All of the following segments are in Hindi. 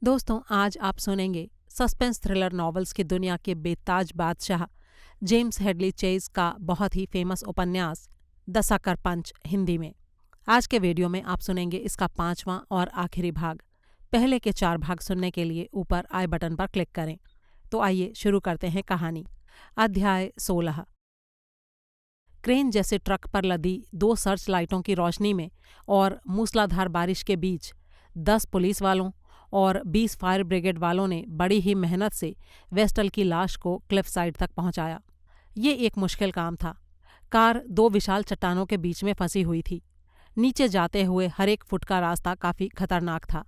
दोस्तों, आज आप सुनेंगे सस्पेंस थ्रिलर नॉवेल्स की दुनिया के बेताज बादशाह जेम्स हेडली चेज का बहुत ही फेमस उपन्यास द सकर पंच हिंदी में। आज के वीडियो में आप सुनेंगे इसका 5वां और आखिरी भाग। पहले के 4 भाग सुनने के लिए ऊपर आई बटन पर क्लिक करें। तो आइए शुरू करते हैं कहानी। अध्याय 16। क्रेन जैसे ट्रक पर लदी 2 सर्च लाइटों की रोशनी में और मूसलाधार बारिश के बीच 10 पुलिस वालों और 20 फायर ब्रिगेड वालों ने बड़ी ही मेहनत से वेस्टल की लाश को क्लिफ साइड तक पहुंचाया। ये एक मुश्किल काम था। कार 2 विशाल चट्टानों के बीच में फंसी हुई थी। नीचे जाते हुए हर एक फुट का रास्ता काफ़ी खतरनाक था,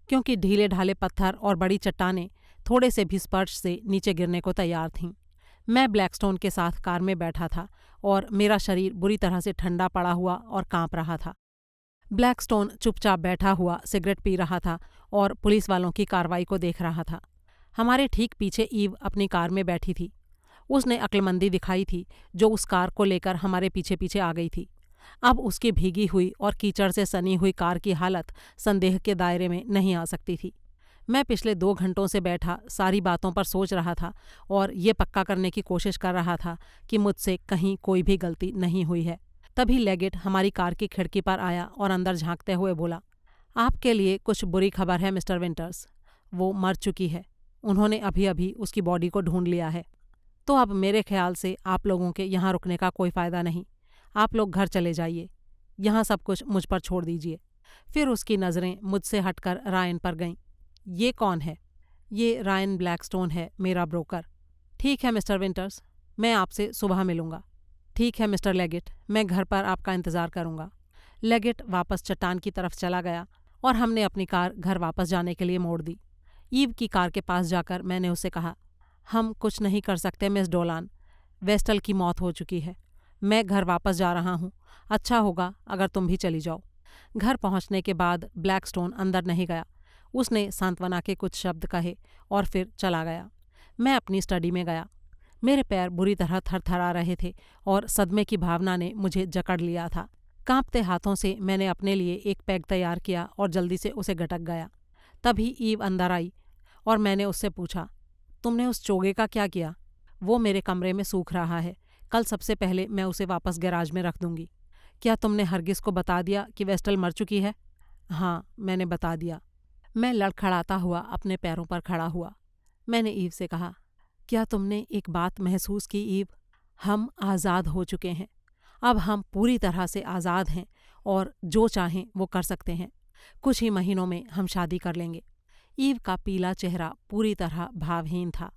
क्योंकि ढीले ढाले पत्थर और बड़ी चट्टानें थोड़े से भी स्पर्श से नीचे गिरने को तैयार थीं। मैं ब्लैकस्टोन के साथ कार में बैठा था और मेरा शरीर बुरी तरह से ठंडा पड़ा हुआ और कांप रहा था। ब्लैकस्टोन चुपचाप बैठा हुआ सिगरेट पी रहा था और पुलिस वालों की कार्रवाई को देख रहा था। हमारे ठीक पीछे ईव अपनी कार में बैठी थी। उसने अक्लमंदी दिखाई थी जो उस कार को लेकर हमारे पीछे पीछे आ गई थी। अब उसकी भीगी हुई और कीचड़ से सनी हुई कार की हालत संदेह के दायरे में नहीं आ सकती थी। मैं पिछले 2 घंटों से बैठा सारी बातों पर सोच रहा था और ये पक्का करने की कोशिश कर रहा था कि मुझसे कहीं कोई भी गलती नहीं हुई है। तभी लेगेट हमारी कार की खिड़की पर आया और अंदर झांकते हुए बोला, आपके लिए कुछ बुरी खबर है मिस्टर विंटर्स। वो मर चुकी है। उन्होंने अभी अभी उसकी बॉडी को ढूंढ लिया है। तो अब मेरे ख्याल से आप लोगों के यहाँ रुकने का कोई फ़ायदा नहीं। आप लोग घर चले जाइए। यहाँ सब कुछ मुझ पर छोड़ दीजिए। फिर उसकी नज़रें मुझसे हटकर रायन पर गईं। ये कौन है? ये रायन ब्लैकस्टोन है, मेरा ब्रोकर। ठीक है मिस्टर विंटर्स, मैं आपसे सुबह मिलूंगा। ठीक है मिस्टर लेगेट, मैं घर पर आपका इंतज़ार करूंगा। लेगेट वापस चट्टान की तरफ चला गया और हमने अपनी कार घर वापस जाने के लिए मोड़ दी। ईव की कार के पास जाकर मैंने उससे कहा, हम कुछ नहीं कर सकते मिस डोलान। वेस्टल की मौत हो चुकी है। मैं घर वापस जा रहा हूँ। अच्छा होगा अगर तुम भी चली जाओ। घर पहुँचने के बाद ब्लैकस्टोन अंदर नहीं गया। उसने सांत्वना के कुछ शब्द कहे और फिर चला गया। मैं अपनी स्टडी में गया। मेरे पैर बुरी तरह थरथरा रहे थे और सदमे की भावना ने मुझे जकड़ लिया था। कांपते हाथों से मैंने अपने लिए एक पैग तैयार किया और जल्दी से उसे गटक गया। तभी ईव अंदर आई और मैंने उससे पूछा, तुमने उस चोगे का क्या किया? वो मेरे कमरे में सूख रहा है। कल सबसे पहले मैं उसे वापस गैराज में रख दूंगी। क्या तुमने हरगिज को बता दिया कि वेस्टल मर चुकी है? हाँ, मैंने बता दिया। मैं लड़खड़ाता हुआ अपने पैरों पर खड़ा हुआ। मैंने ईव से कहा, क्या तुमने एक बात महसूस की ईव? हम आज़ाद हो चुके हैं। अब हम पूरी तरह से आज़ाद हैं और जो चाहें वो कर सकते हैं। कुछ ही महीनों में हम शादी कर लेंगे। ईव का पीला चेहरा पूरी तरह भावहीन था।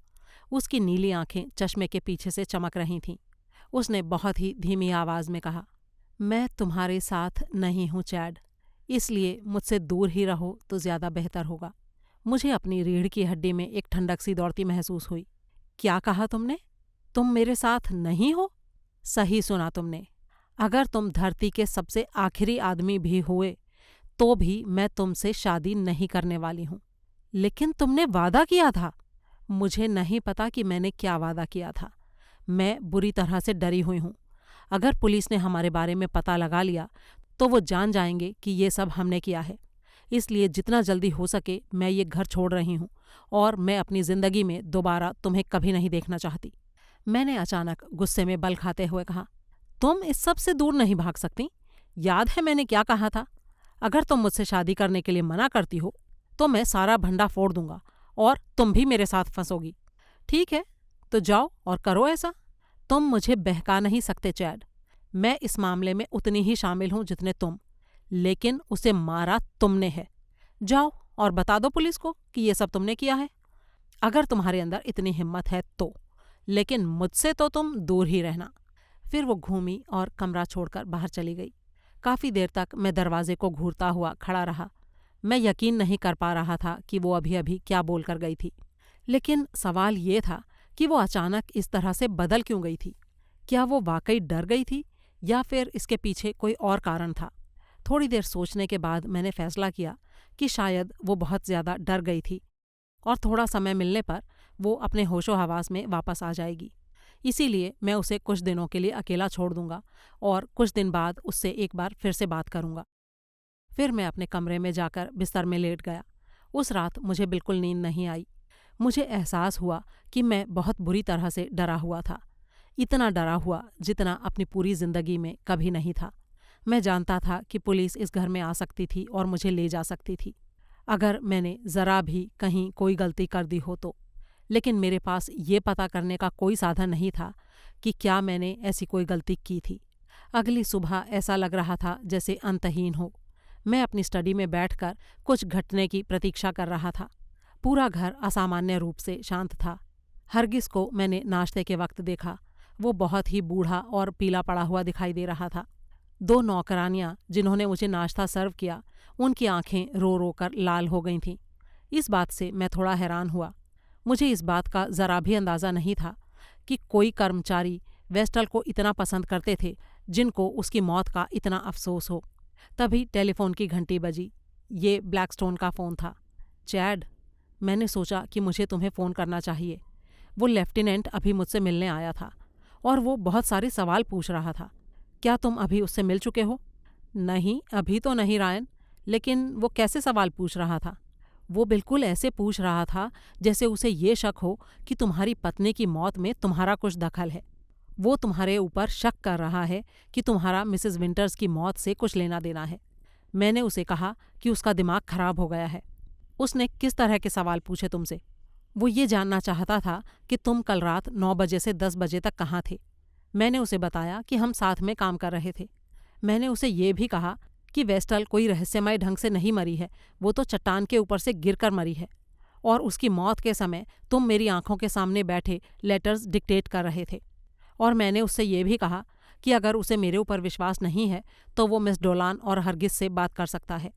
उसकी नीली आंखें चश्मे के पीछे से चमक रही थीं। उसने बहुत ही धीमी आवाज़ में कहा, मैं तुम्हारे साथ नहीं हूँ चैड, इसलिए मुझसे दूर ही रहो तो ज़्यादा बेहतर होगा। मुझे अपनी रीढ़ की हड्डी में एक ठंडक सी दौड़ती महसूस हुई। क्या कहा तुमने? तुम मेरे साथ नहीं हो? सही सुना तुमने। अगर तुम धरती के सबसे आखिरी आदमी भी हुए तो भी मैं तुमसे शादी नहीं करने वाली हूँ। लेकिन तुमने वादा किया था। मुझे नहीं पता कि मैंने क्या वादा किया था। मैं बुरी तरह से डरी हुई हूँ। अगर पुलिस ने हमारे बारे में पता लगा लिया तो वो जान जाएंगे कि ये सब हमने किया है। इसलिए जितना जल्दी हो सके मैं ये घर छोड़ रही हूँ और मैं अपनी ज़िंदगी में दोबारा तुम्हें कभी नहीं देखना चाहती। मैंने अचानक गुस्से में बल खाते हुए कहा, तुम इस सब से दूर नहीं भाग सकती। याद है मैंने क्या कहा था? अगर तुम मुझसे शादी करने के लिए मना करती हो तो मैं सारा भंडा फोड़ दूंगा और तुम भी मेरे साथ फंसोगी। ठीक है, तो जाओ और करो ऐसा। तुम मुझे बहका नहीं सकते चैड। मैं इस मामले में उतनी ही शामिल हूं जितने तुम, लेकिन उसे मारा तुमने है। जाओ और बता दो पुलिस को कि ये सब तुमने किया है, अगर तुम्हारे अंदर इतनी हिम्मत है तो। लेकिन मुझसे तो तुम दूर ही रहना। फिर वो घूमी और कमरा छोड़कर बाहर चली गई। काफ़ी देर तक मैं दरवाजे को घूरता हुआ खड़ा रहा। मैं यकीन नहीं कर पा रहा था कि वो अभी अभी क्या बोल कर गई थी। लेकिन सवाल ये था कि वो अचानक इस तरह से बदल क्यों गई थी? क्या वो वाकई डर गई थी या फिर इसके पीछे कोई और कारण था? थोड़ी देर सोचने के बाद मैंने फैसला किया कि शायद वो बहुत ज़्यादा डर गई थी और थोड़ा समय मिलने पर वो अपने होशो हवास में वापस आ जाएगी। इसीलिए मैं उसे कुछ दिनों के लिए अकेला छोड़ दूंगा और कुछ दिन बाद उससे एक बार फिर से बात करूंगा। फिर मैं अपने कमरे में जाकर बिस्तर में लेट गया उस रात मुझे बिल्कुल नींद नहीं आई। मुझे एहसास हुआ कि मैं बहुत बुरी तरह से डरा हुआ था। इतना डरा हुआ जितना अपनी पूरी जिंदगी में कभी नहीं था। मैं जानता था कि पुलिस इस घर में आ सकती थी और मुझे ले जा सकती थी, अगर मैंने ज़रा भी कहीं कोई गलती कर दी हो तो। लेकिन मेरे पास ये पता करने का कोई साधन नहीं था कि क्या मैंने ऐसी कोई गलती की थी। अगली सुबह ऐसा लग रहा था जैसे अंतहीन हो। मैं अपनी स्टडी में बैठकर कुछ घटने की प्रतीक्षा कर रहा था। पूरा घर असामान्य रूप से शांत था। हरगिज को मैंने नाश्ते के वक्त देखा। वो बहुत ही बूढ़ा और पीला पड़ा हुआ दिखाई दे रहा था। 2 नौकरानियां जिन्होंने मुझे नाश्ता सर्व किया, उनकी आंखें रो रो कर लाल हो गई थीं। इस बात से मैं थोड़ा हैरान हुआ। मुझे इस बात का ज़रा भी अंदाज़ा नहीं था कि कोई कर्मचारी वेस्टल को इतना पसंद करते थे जिनको उसकी मौत का इतना अफसोस हो। तभी टेलीफोन की घंटी बजी। ये ब्लैकस्टोन का फ़ोन था। चैड, मैंने सोचा कि मुझे तुम्हें फ़ोन करना चाहिए। वो लेफ्टिनेंट अभी मुझसे मिलने आया था और वो बहुत सारे सवाल पूछ रहा था। क्या तुम अभी उससे मिल चुके हो? नहीं, अभी तो नहीं रायन। लेकिन वो कैसे सवाल पूछ रहा था? वो बिल्कुल ऐसे पूछ रहा था जैसे उसे ये शक हो कि तुम्हारी पत्नी की मौत में तुम्हारा कुछ दखल है। वो तुम्हारे ऊपर शक कर रहा है कि तुम्हारा मिसेस विंटर्स की मौत से कुछ लेना देना है। मैंने उसे कहा कि उसका दिमाग खराब हो गया है। उसने किस तरह के सवाल पूछे तुमसे? वो ये जानना चाहता था कि तुम कल रात 9 बजे से 10 बजे तक कहाँ थे। मैंने उसे बताया कि हम साथ में काम कर रहे थे। मैंने उसे ये भी कहा कि वेस्टल कोई रहस्यमय ढंग से नहीं मरी है, वो तो चट्टान के ऊपर से गिरकर मरी है। और उसकी मौत के समय तुम मेरी आंखों के सामने बैठे लेटर्स डिक्टेट कर रहे थे। और मैंने उससे ये भी कहा कि अगर उसे मेरे ऊपर विश्वास नहीं है तो वो मिस डोलान और हरगिज से बात कर सकता है।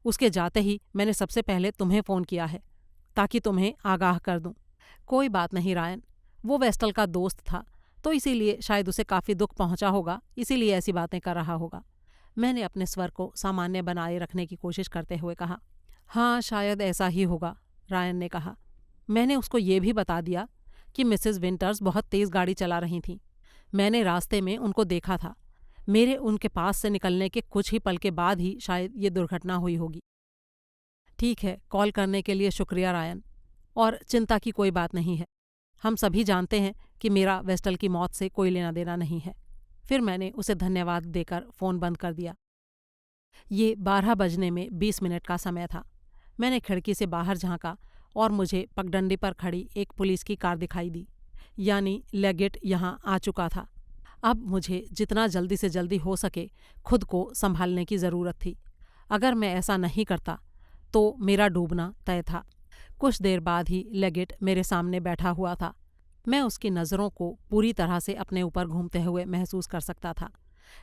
उसके जाते ही मैंने सबसे पहले तुम्हें फ़ोन किया है ताकि तुम्हें आगाह कर दूं। कोई बात नहीं रायन, वो वेस्टल का दोस्त था तो इसीलिए शायद उसे काफ़ी दुख पहुंचा होगा, इसीलिए ऐसी बातें कर रहा होगा। मैंने अपने स्वर को सामान्य बनाए रखने की कोशिश करते हुए कहा। हाँ, शायद ऐसा ही होगा, रायन ने कहा। मैंने उसको ये भी बता दिया कि मिसेस विंटर्स बहुत तेज़ गाड़ी चला रही थीं। मैंने रास्ते में उनको देखा था। मेरे उनके पास से निकलने के कुछ ही पल के बाद ही शायद ये दुर्घटना हुई होगी। ठीक है, कॉल करने के लिए शुक्रिया रायन, और चिंता की कोई बात नहीं है। हम सभी जानते हैं कि मेरा वेस्टल की मौत से कोई लेना देना नहीं है। फिर मैंने उसे धन्यवाद देकर फ़ोन बंद कर दिया। ये 12 बजने में 20 मिनट का समय था। मैंने खिड़की से बाहर झांका और मुझे पगडंडी पर खड़ी एक पुलिस की कार दिखाई दी। यानी लेगेट यहाँ आ चुका था। अब मुझे जितना जल्दी से जल्दी हो सके खुद को संभालने की ज़रूरत थी। अगर मैं ऐसा नहीं करता तो मेरा डूबना तय था। कुछ देर बाद ही लेगेट मेरे सामने बैठा हुआ था। मैं उसकी नज़रों को पूरी तरह से अपने ऊपर घूमते हुए महसूस कर सकता था।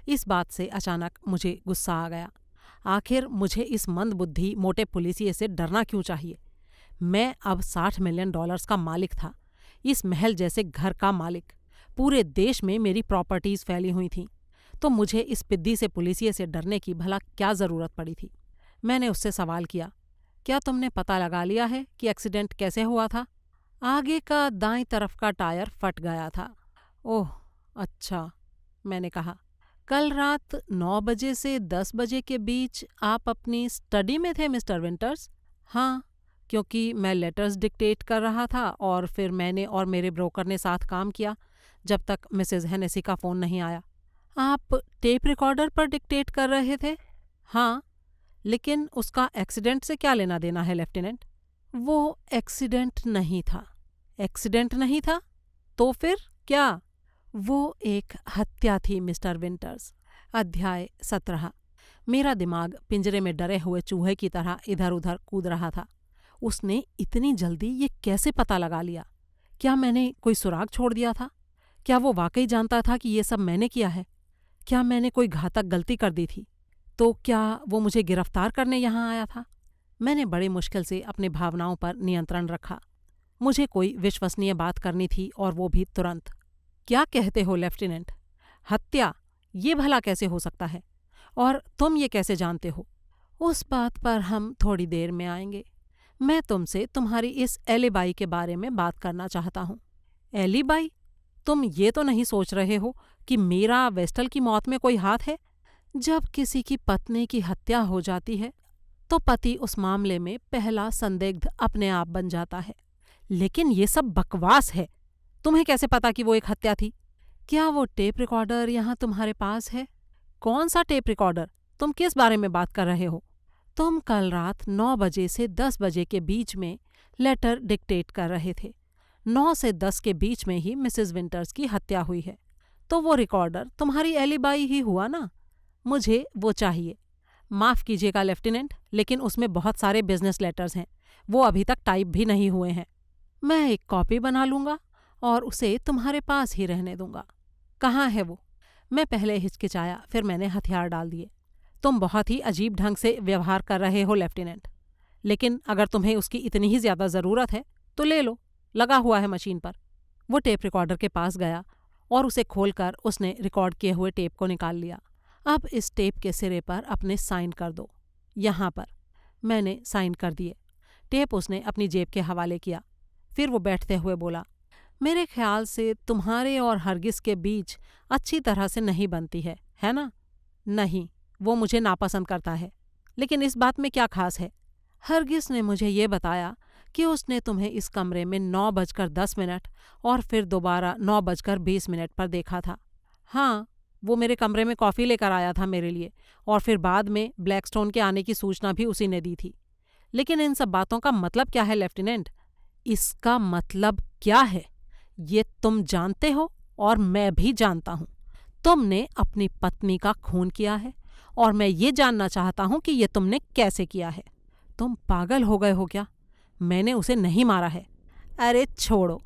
इस बात से अचानक मुझे गुस्सा आ गया। आखिर मुझे इस मंदबुद्धि मोटे पुलिसिये से डरना क्यों चाहिए? मैं अब $60 मिलियन का मालिक था, इस महल जैसे घर का मालिक। पूरे देश में मेरी प्रॉपर्टीज़ फैली हुई थीं, तो मुझे इस पिद्दी से पुलिसिये से डरने की भला क्या ज़रूरत पड़ी थी? मैंने उससे सवाल किया, क्या तुमने पता लगा लिया है कि एक्सीडेंट कैसे हुआ था? आगे का दाईं तरफ का टायर फट गया था। ओह अच्छा, मैंने कहा। कल रात 9 बजे से 10 बजे के बीच आप अपनी स्टडी में थे मिस्टर विंटर्स? हाँ, क्योंकि मैं लेटर्स डिक्टेट कर रहा था और फिर मैंने और मेरे ब्रोकर ने साथ काम किया जब तक मिसेस हेनेसी का फ़ोन नहीं आया। आप टेप रिकॉर्डर पर डिक्टेट कर रहे थे? हाँ, लेकिन उसका एक्सीडेंट से क्या लेना देना है लेफ्टिनेंट? वो एक्सीडेंट नहीं था। एक्सीडेंट नहीं था? तो फिर क्या? वो एक हत्या थी मिस्टर विंटर्स। अध्याय 17। मेरा दिमाग पिंजरे में डरे हुए चूहे की तरह इधर उधर कूद रहा था। उसने इतनी जल्दी ये कैसे पता लगा लिया? क्या मैंने कोई सुराग छोड़ दिया था? क्या वो वाकई जानता था कि ये सब मैंने किया है? क्या मैंने कोई घातक गलती कर दी थी? तो क्या वो मुझे गिरफ्तार करने यहाँ आया था? मैंने बड़ी मुश्किल से अपनी भावनाओं पर नियंत्रण रखा। मुझे कोई विश्वसनीय बात करनी थी और वो भी तुरंत। क्या कहते हो लेफ्टिनेंट? हत्या? ये भला कैसे हो सकता है? और तुम ये कैसे जानते हो? उस बात पर हम थोड़ी देर में आएंगे। मैं तुमसे तुम्हारी इस एलिबाई के बारे में बात करना चाहता हूँ। एलिबाई? तुम ये तो नहीं सोच रहे हो कि मेरा वेस्टल की मौत में कोई हाथ है? जब किसी की पत्नी की हत्या हो जाती है तो पति उस मामले में पहला संदिग्ध अपने आप बन जाता है। लेकिन ये सब बकवास है। तुम्हें कैसे पता कि वो एक हत्या थी? क्या वो टेप रिकॉर्डर यहाँ तुम्हारे पास है? कौन सा टेप रिकॉर्डर? तुम किस बारे में बात कर रहे हो? तुम कल रात 9 बजे से 10 बजे के बीच में लेटर डिक्टेट कर रहे थे। 9 से 10 के बीच में ही मिसेस विंटर्स की हत्या हुई है। तो वो रिकॉर्डर तुम्हारी एलिबाई ही हुआ ना? मुझे वो चाहिए। माफ़ कीजिएगा लेफ्टिनेंट, लेकिन उसमें बहुत सारे बिजनेस लेटर्स हैं। वो अभी तक टाइप भी नहीं हुए हैं। मैं एक कॉपी बना लूँगा और उसे तुम्हारे पास ही रहने दूंगा। कहाँ है वो? मैं पहले हिचकिचाया, फिर मैंने हथियार डाल दिए। तुम बहुत ही अजीब ढंग से व्यवहार कर रहे हो लेफ्टिनेंट, लेकिन अगर तुम्हें उसकी इतनी ही ज़्यादा ज़रूरत है तो ले लो, लगा हुआ है मशीन पर। वो टेप रिकॉर्डर के पास गया और उसे खोलकर उसने रिकॉर्ड किए हुए टेप को निकाल लिया। अब इस टेप के सिरे पर अपने साइन कर दो, यहाँ पर। मैंने साइन कर दिए। टेप उसने अपनी जेब के हवाले किया। फिर वो बैठते हुए बोला, मेरे ख्याल से तुम्हारे और हरगिज के बीच अच्छी तरह से नहीं बनती है ना? नहीं, वो मुझे नापसंद करता है। लेकिन इस बात में क्या खास है? हरगिज ने मुझे ये बताया कि उसने तुम्हें इस कमरे में 9:10 और फिर दोबारा 9:20 पर देखा था। हाँ, वो मेरे कमरे में कॉफ़ी लेकर आया था मेरे लिए, और फिर बाद में ब्लैकस्टोन के आने की सूचना भी उसी ने दी थी। लेकिन इन सब बातों का मतलब क्या है लेफ्टिनेंट? इसका मतलब क्या है ये तुम जानते हो और मैं भी जानता हूं। तुमने अपनी पत्नी का खून किया है और मैं ये जानना चाहता हूं कि ये तुमने कैसे किया है। तुम पागल हो गए हो क्या? मैंने उसे नहीं मारा है। अरे छोड़ो,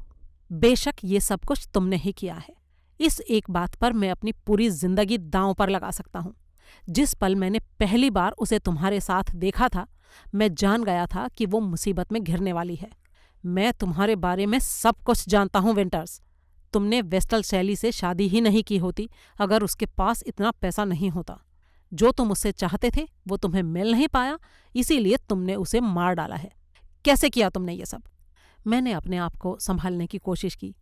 बेशक ये सब कुछ तुमने ही किया है। इस एक बात पर मैं अपनी पूरी जिंदगी दांव पर लगा सकता हूं। जिस पल मैंने पहली बार उसे तुम्हारे साथ देखा था, मैं जान गया था कि वो मुसीबत में घिरने वाली है। मैं तुम्हारे बारे में सब कुछ जानता हूँ विंटर्स। तुमने वेस्टल शैली से शादी ही नहीं की होती अगर उसके पास इतना पैसा नहीं होता। जो तुम उससे चाहते थे वो तुम्हें मिल नहीं पाया, इसीलिए तुमने उसे मार डाला है। कैसे किया तुमने ये सब? मैंने अपने आप को संभालने की कोशिश की।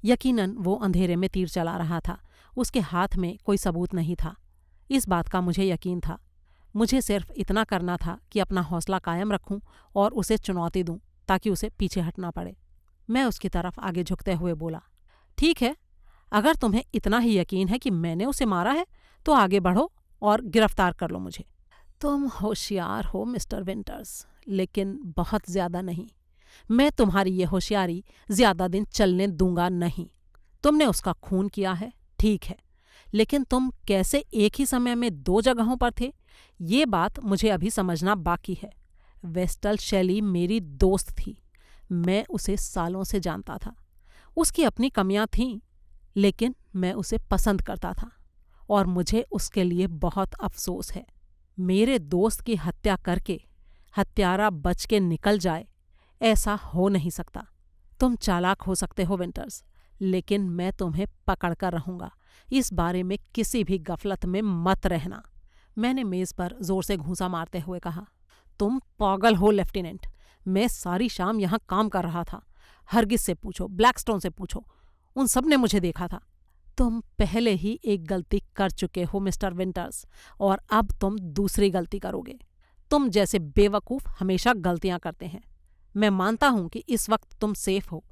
यकीनन वो अंधेरे में तीर चला रहा था। उसके हाथ में कोई सबूत नहीं था, इस बात का मुझे यकीन था। मुझे सिर्फ इतना करना था कि अपना हौसला कायम रखूं और उसे चुनौती दूं ताकि उसे पीछे हटना पड़े। मैं उसकी तरफ आगे झुकते हुए बोला, ठीक है, अगर तुम्हें इतना ही यकीन है कि मैंने उसे मारा है तो आगे बढ़ो और गिरफ्तार कर लो मुझे। तुम होशियार हो मिस्टर विंटर्स, लेकिन बहुत ज़्यादा नहीं। मैं तुम्हारी ये होशियारी ज़्यादा दिन चलने दूंगा नहीं। तुमने उसका खून किया है, ठीक है, लेकिन तुम कैसे एक ही समय में 2 जगहों पर थे, ये बात मुझे अभी समझना बाकी है। वेस्टल शैली मेरी दोस्त थी। मैं उसे सालों से जानता था। उसकी अपनी कमियां थीं, लेकिन मैं उसे पसंद करता था और मुझे उसके लिए बहुत अफसोस है। मेरे दोस्त की हत्या करके हत्यारा बच के निकल जाए, ऐसा हो नहीं सकता। तुम चालाक हो सकते हो विंटर्स, लेकिन मैं तुम्हें पकड़ कर रहूंगा। इस बारे में किसी भी गफलत में मत रहना। मैंने मेज़ पर जोर से घूंसा मारते हुए कहा, तुम पागल हो लेफ्टिनेंट। मैं सारी शाम यहाँ काम कर रहा था। हरगिज से पूछो, ब्लैकस्टोन से पूछो, उन सब ने मुझे देखा था। तुम पहले ही एक गलती कर चुके हो मिस्टर विंटर्स, और अब तुम दूसरी गलती करोगे। तुम जैसे बेवकूफ़ हमेशा गलतियां करते हैं। मैं मानता हूं कि इस वक्त तुम सेफ हो।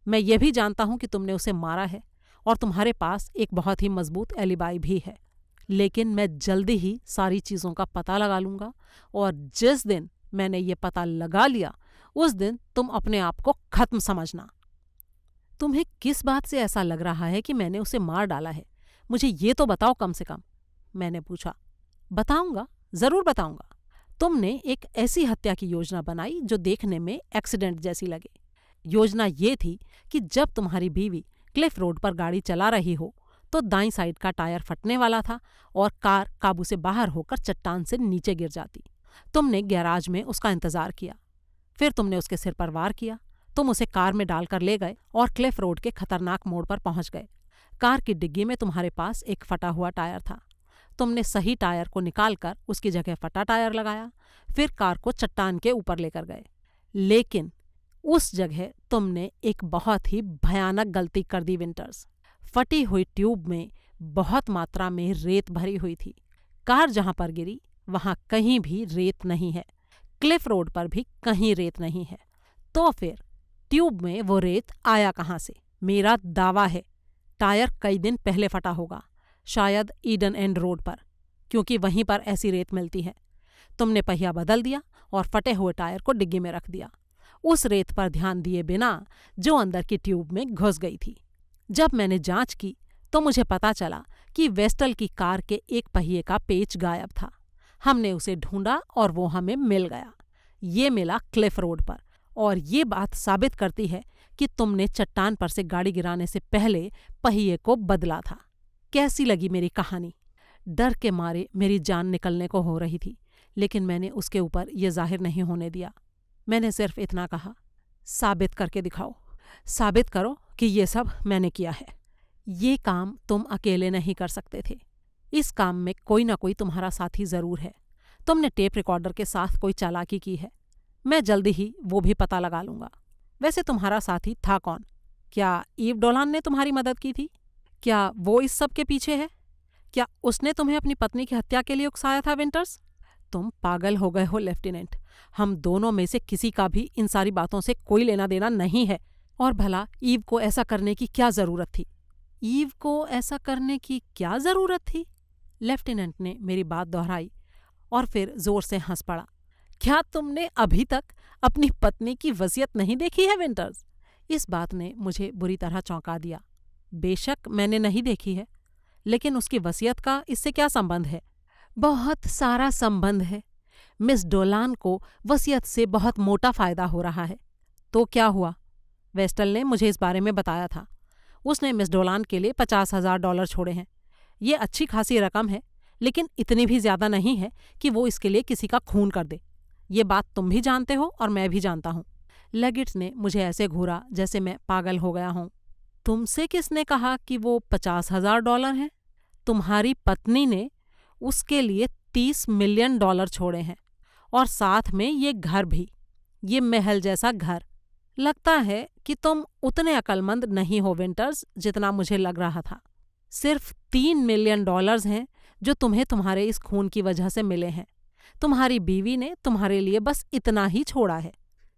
मैं ये भी जानता हूं कि तुमने उसे मारा है और तुम्हारे पास एक बहुत ही मजबूत एलिबाई भी है। लेकिन मैं जल्दी ही सारी चीज़ों का पता लगा लूँगा, और जिस दिन मैंने ये पता लगा लिया उस दिन तुम अपने आप को खत्म समझना। तुम्हें किस बात से ऐसा लग रहा है कि मैंने उसे मार डाला है? मुझे ये तो बताओ कम से कम। मैंने पूछा। बताऊंगा, ज़रूर बताऊंगा। तुमने एक ऐसी हत्या की योजना बनाई जो देखने में एक्सीडेंट जैसी लगे। योजना ये थी कि जब तुम्हारी बीवी क्लिफ रोड पर गाड़ी चला रही हो तो दाईं साइड का टायर फटने वाला था और कार काबू से बाहर होकर चट्टान से नीचे गिर जाती। तुमने गैराज में उसका इंतजार किया, फिर तुमने उसके सिर पर वार किया। तुम उसे कार में डालकर ले गए और क्लिफ रोड के खतरनाक मोड़ पर पहुंच गए। कार की डिग्गी में तुम्हारे पास एक फटा हुआ टायर था। तुमने सही टायर को निकालकर उसकी जगह फटा टायर लगाया, फिर कार को चट्टान के ऊपर लेकर गए। लेकिन उस जगह तुमने एक बहुत ही भयानक गलती कर दी विंटर्स। फटी हुई ट्यूब में बहुत मात्रा में रेत भरी हुई थी। कार जहां पर गिरी वहां कहीं भी रेत नहीं है। क्लिफ रोड पर भी कहीं रेत नहीं है। तो फिर ट्यूब में वो रेत आया कहाँ से? मेरा दावा है टायर कई दिन पहले फटा होगा, शायद ईडन एंड रोड पर, क्योंकि वहीं पर ऐसी रेत मिलती है। तुमने पहिया बदल दिया और फटे हुए टायर को डिग्गी में रख दिया, उस रेत पर ध्यान दिए बिना जो अंदर की ट्यूब में घुस गई थी। जब मैंने जांच की तो मुझे पता चला कि वेस्टल की कार के एक पहिए का पेच गायब था। हमने उसे ढूंढा और वो हमें मिल गया। ये मिला क्लिफ रोड पर, और ये बात साबित करती है कि तुमने चट्टान पर से गाड़ी गिराने से पहले पहिए को बदला था। कैसी लगी मेरी कहानी? डर के मारे मेरी जान निकलने को हो रही थी, लेकिन मैंने उसके ऊपर यह जाहिर नहीं होने दिया। मैंने सिर्फ इतना कहा, साबित करके दिखाओ, साबित करो कि ये सब मैंने किया है। ये काम तुम अकेले नहीं कर सकते थे। इस काम में कोई ना कोई तुम्हारा साथी जरूर है। तुमने टेप रिकॉर्डर के साथ कोई चालाकी की है। मैं जल्दी ही वो भी पता लगा लूंगा। वैसे तुम्हारा साथी था कौन? क्या ईव डोलान ने तुम्हारी मदद की थी? क्या वो इस सब के पीछे है? क्या उसने तुम्हें अपनी पत्नी की हत्या के लिए उकसाया था विंटर्स? तुम पागल हो गए हो लेफ्टिनेंट। हम दोनों में से किसी का भी इन सारी बातों से कोई लेना देना नहीं है। और भला ईव को ऐसा करने की क्या जरूरत थी? ईव को ऐसा करने की क्या जरूरत थी? लेफ्टिनेंट ने मेरी बात दोहराई और फिर जोर से हंस पड़ा। क्या तुमने अभी तक अपनी पत्नी की वसीयत नहीं देखी है विंटर्स? इस बात ने मुझे बुरी तरह चौंका दिया। बेशक मैंने नहीं देखी है, लेकिन उसकी वसीयत का इससे क्या संबंध है? बहुत सारा संबंध है। मिस डोलान को वसीयत से बहुत मोटा फायदा हो रहा है। तो क्या हुआ? वेस्टल ने मुझे इस बारे में बताया था। उसने मिस डोलान के लिए $50,000 छोड़े हैं। ये अच्छी खासी रकम है, लेकिन इतनी भी ज्यादा नहीं है कि वो इसके लिए किसी का खून कर दे। ये बात तुम भी जानते हो और मैं भी जानता हूँ। लेगिट्स ने मुझे ऐसे घूरा जैसे मैं पागल हो गया हूँ। तुमसे किसने कहा कि वो $50,000 हैं? तुम्हारी पत्नी ने उसके लिए $30 मिलियन छोड़े हैं, और साथ में ये घर भी, ये महल जैसा घर। लगता है कि तुम उतने अक्लमंद नहीं हो विंटर्स जितना मुझे लग रहा था। सिर्फ $3 मिलियन हैं जो तुम्हें तुम्हारे इस खून की वजह से मिले हैं। तुम्हारी बीवी ने तुम्हारे लिए बस इतना ही छोड़ा है।